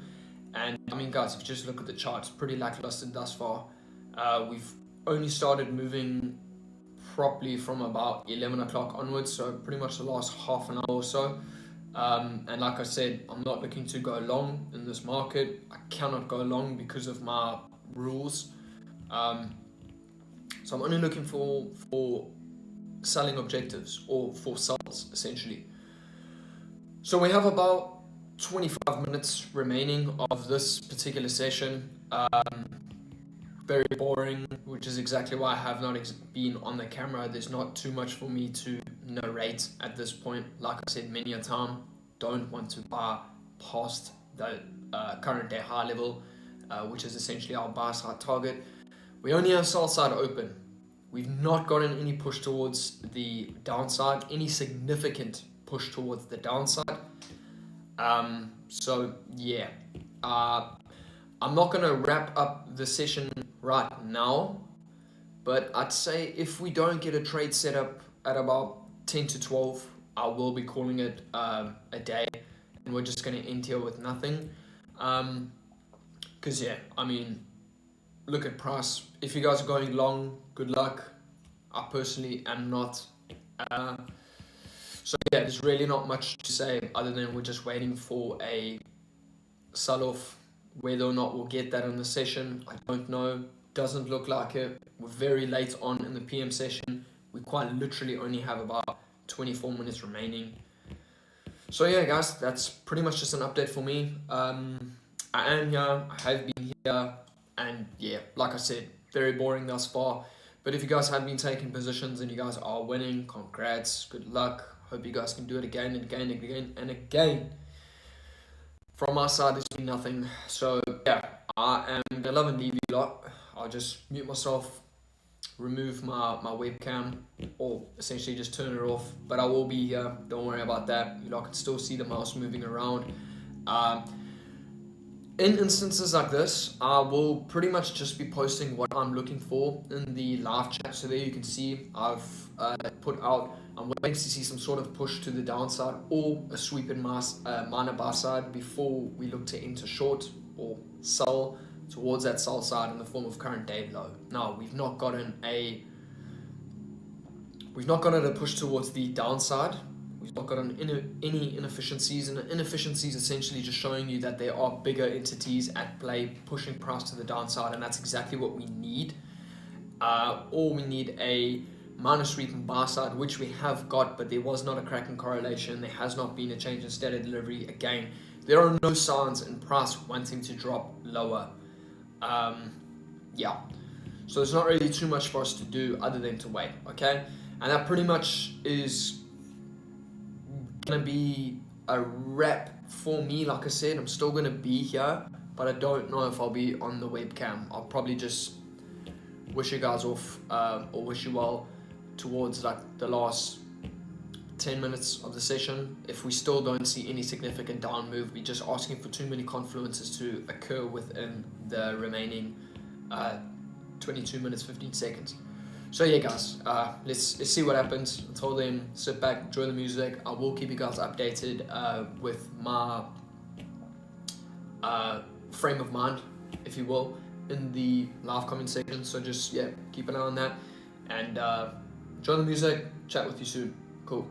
And I mean, guys, if you just look at the charts, pretty lackluster thus far. We've only started moving properly from about 11 o'clock onwards, so pretty much the last half an hour or so. And like I said, I'm not looking to go long in this market. I cannot go long because of my rules. So I'm only looking for selling objectives or for sells essentially. So we have about 25 minutes remaining of this particular session. Very boring, which is exactly why I have not been on the camera. There's not too much for me to narrate at this point. Like I said many a time, don't want to buy past the current day high level, which is essentially our buy side target. We only have sell side open. We've not gotten any push towards the downside, any significant push towards the downside. So yeah, I'm not going to wrap up the session right now, but I'd say if we don't get a trade set up at about 10 to 12, I will be calling it a day, and we're just going to end here with nothing. Because yeah, I mean, look at price. If you guys are going long, good luck. I personally am not. So yeah, there's really not much to say other than we're just waiting for a sell-off. Whether or not we'll get that in the session, I don't know. Doesn't look like it. We're very late on in the PM session. We quite literally only have about 24 minutes remaining. So yeah, guys, that's pretty much just an update for me. I am here, I have been here, and yeah, like I said, very boring thus far. But if you guys have been taking positions and you guys are winning, congrats, good luck. Hope you guys can do it again and again and again and again. From my side, there's been nothing. So yeah, I am gonna love and leave you lot. I'll just mute myself, remove my webcam, or essentially just turn it off. But I will be here. Don't worry about that. You lot can still see the mouse moving around. In instances like this, I will pretty much just be posting what I'm looking for in the live chat. So there you can see I've put out, I'm waiting to see some sort of push to the downside or a sweep in minor buy side before we look to enter short or sell towards that sell side in the form of current day low. Now, we've not gotten a push towards the downside. We've not gotten any inefficiencies, and inefficiencies essentially just showing you that there are bigger entities at play pushing price to the downside, and that's exactly what we need. Or we need a minor sweep and buy side, which we have got, but there was not a cracking correlation. There has not been a change in state of delivery. Again, there are no signs in price wanting to drop lower. Yeah, so there's not really too much for us to do other than to wait, okay? And that pretty much is gonna be a wrap for me. Like I said, I'm still gonna be here, but I don't know if I'll be on the webcam. I'll probably just wish you guys off, or wish you well towards like the last 10 minutes of the session. If we still don't see any significant down move, we're just asking for too many confluences to occur within the remaining 22 minutes 15 seconds. So yeah, guys, let's see what happens. Until then, sit back, enjoy the music. I will keep you guys updated with my frame of mind, if you will, in the live comment section. So just yeah, keep an eye on that, and enjoy the music. Chat with you soon. Cool.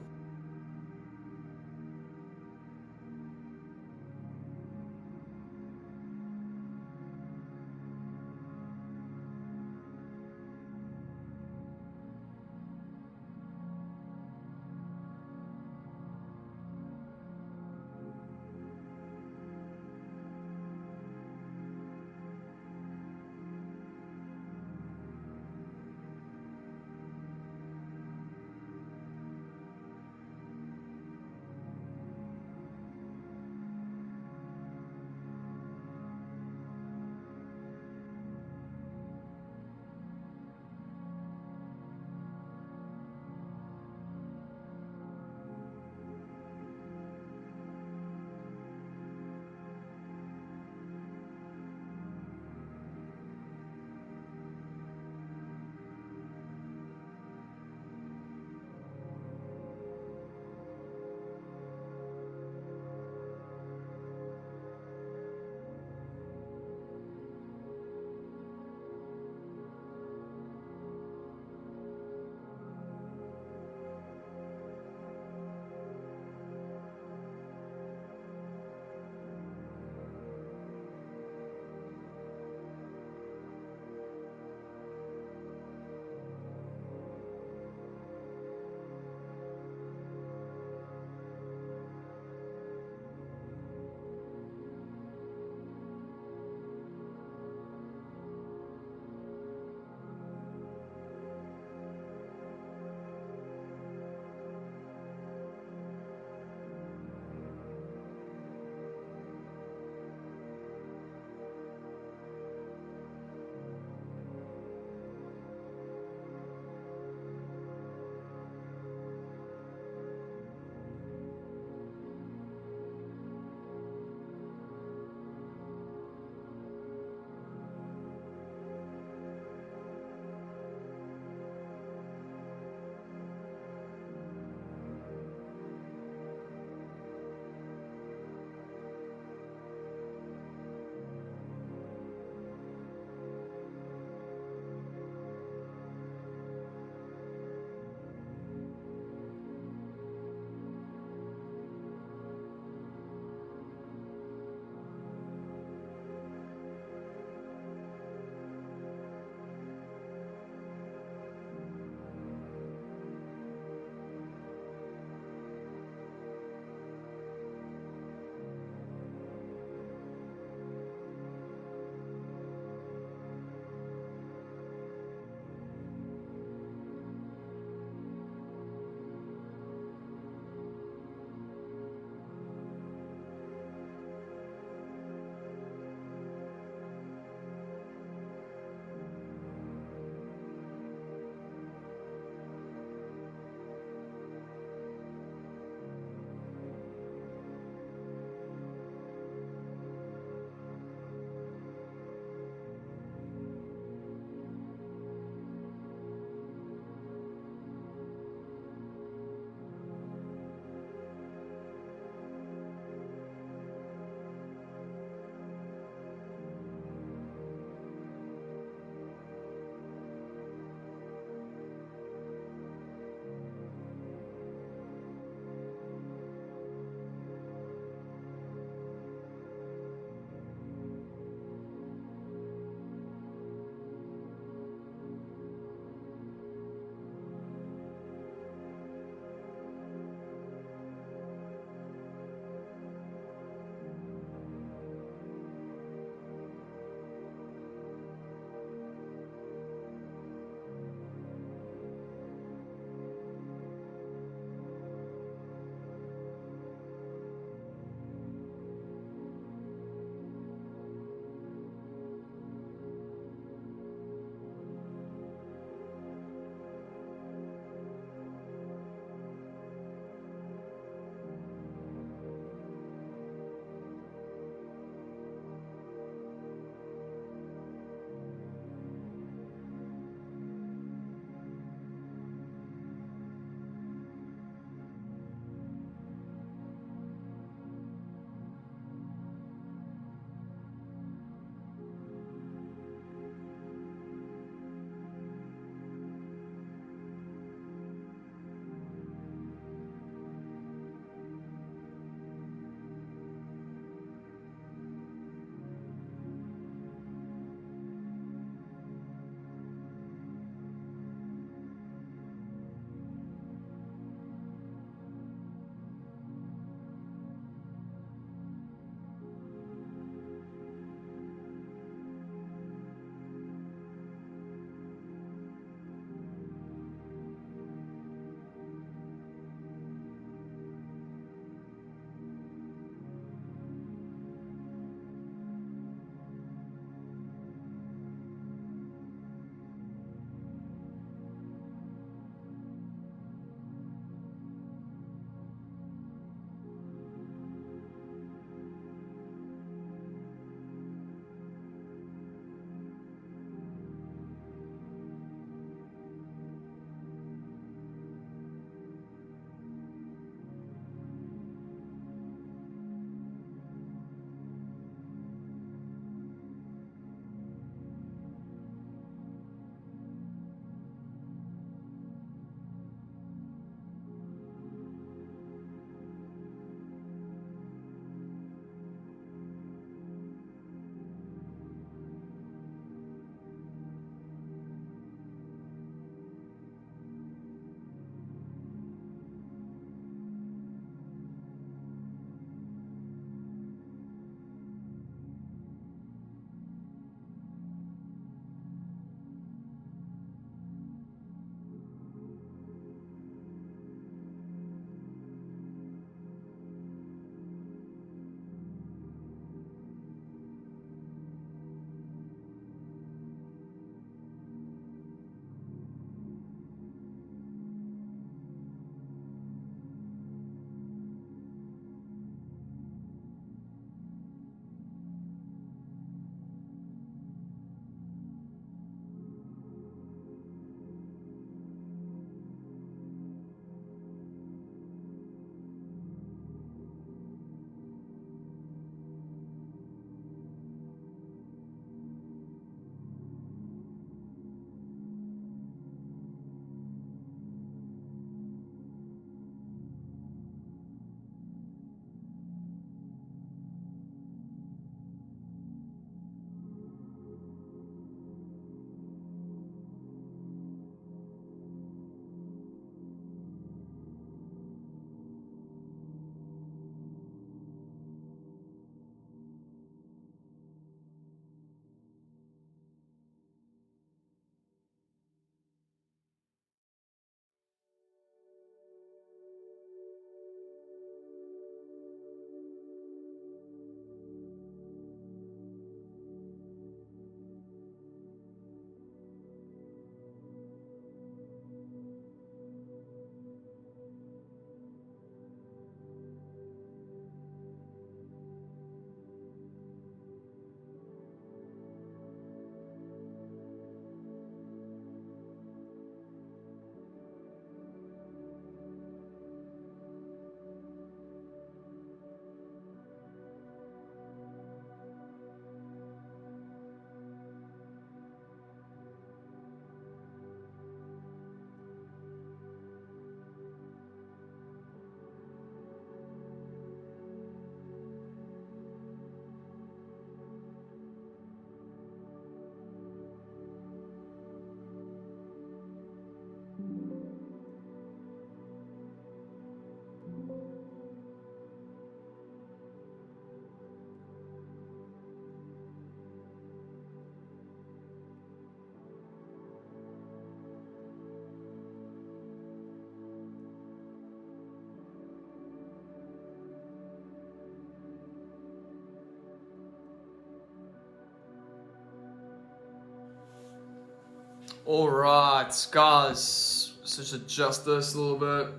Alright, guys, let's just adjust this a little bit.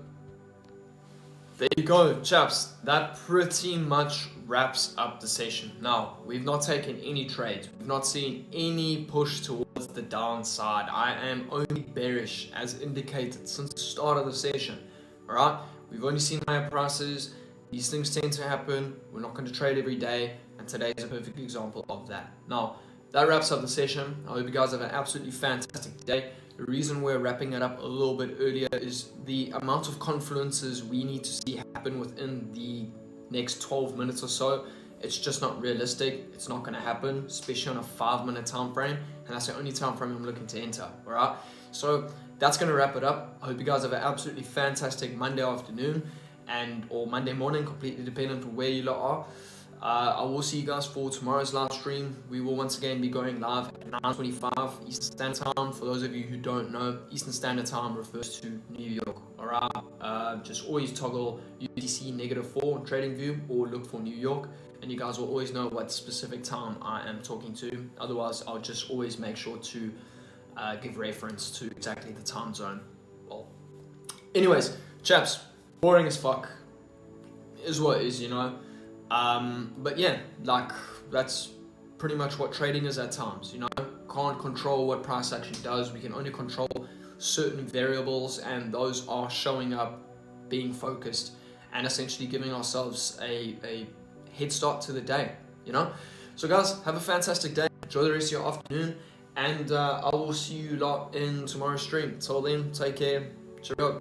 There you go, chaps. That pretty much wraps up the session. Now, we've not taken any trades. We've not seen any push towards the downside. I am only bearish, as indicated since the start of the session. Alright, we've only seen higher prices. These things tend to happen. We're not going to trade every day, and today is a perfect example of that. Now, that wraps up the session. I hope you guys have an absolutely fantastic day. The reason we're wrapping it up a little bit earlier is the amount of confluences we need to see happen within the next 12 minutes or so. It's just not realistic. It's not going to happen, especially on a 5-minute time frame, and that's the only time frame I'm looking to enter. All right, so that's going to wrap it up. I hope you guys have an absolutely fantastic Monday afternoon or Monday morning, completely dependent on where you lot are. I will see you guys for tomorrow's live stream. We will once again be going live at 9:25 Eastern Standard Time. For those of you who don't know, Eastern Standard Time refers to New York. Alright, just always toggle UTC -4 on TradingView or look for New York, and you guys will always know what specific time I am talking to. Otherwise, I'll just always make sure to give reference to exactly the time zone. Well, anyways, chaps, boring as fuck is what it is, you know. But yeah, like, that's pretty much what trading is at times, you know. Can't control what price actually does. We can only control certain variables, and those are showing up, being focused, and essentially giving ourselves a head start to the day, you know. So guys, have a fantastic day. Enjoy the rest of your afternoon, and I will see you lot in tomorrow's stream. Till then, take care. Cheerio.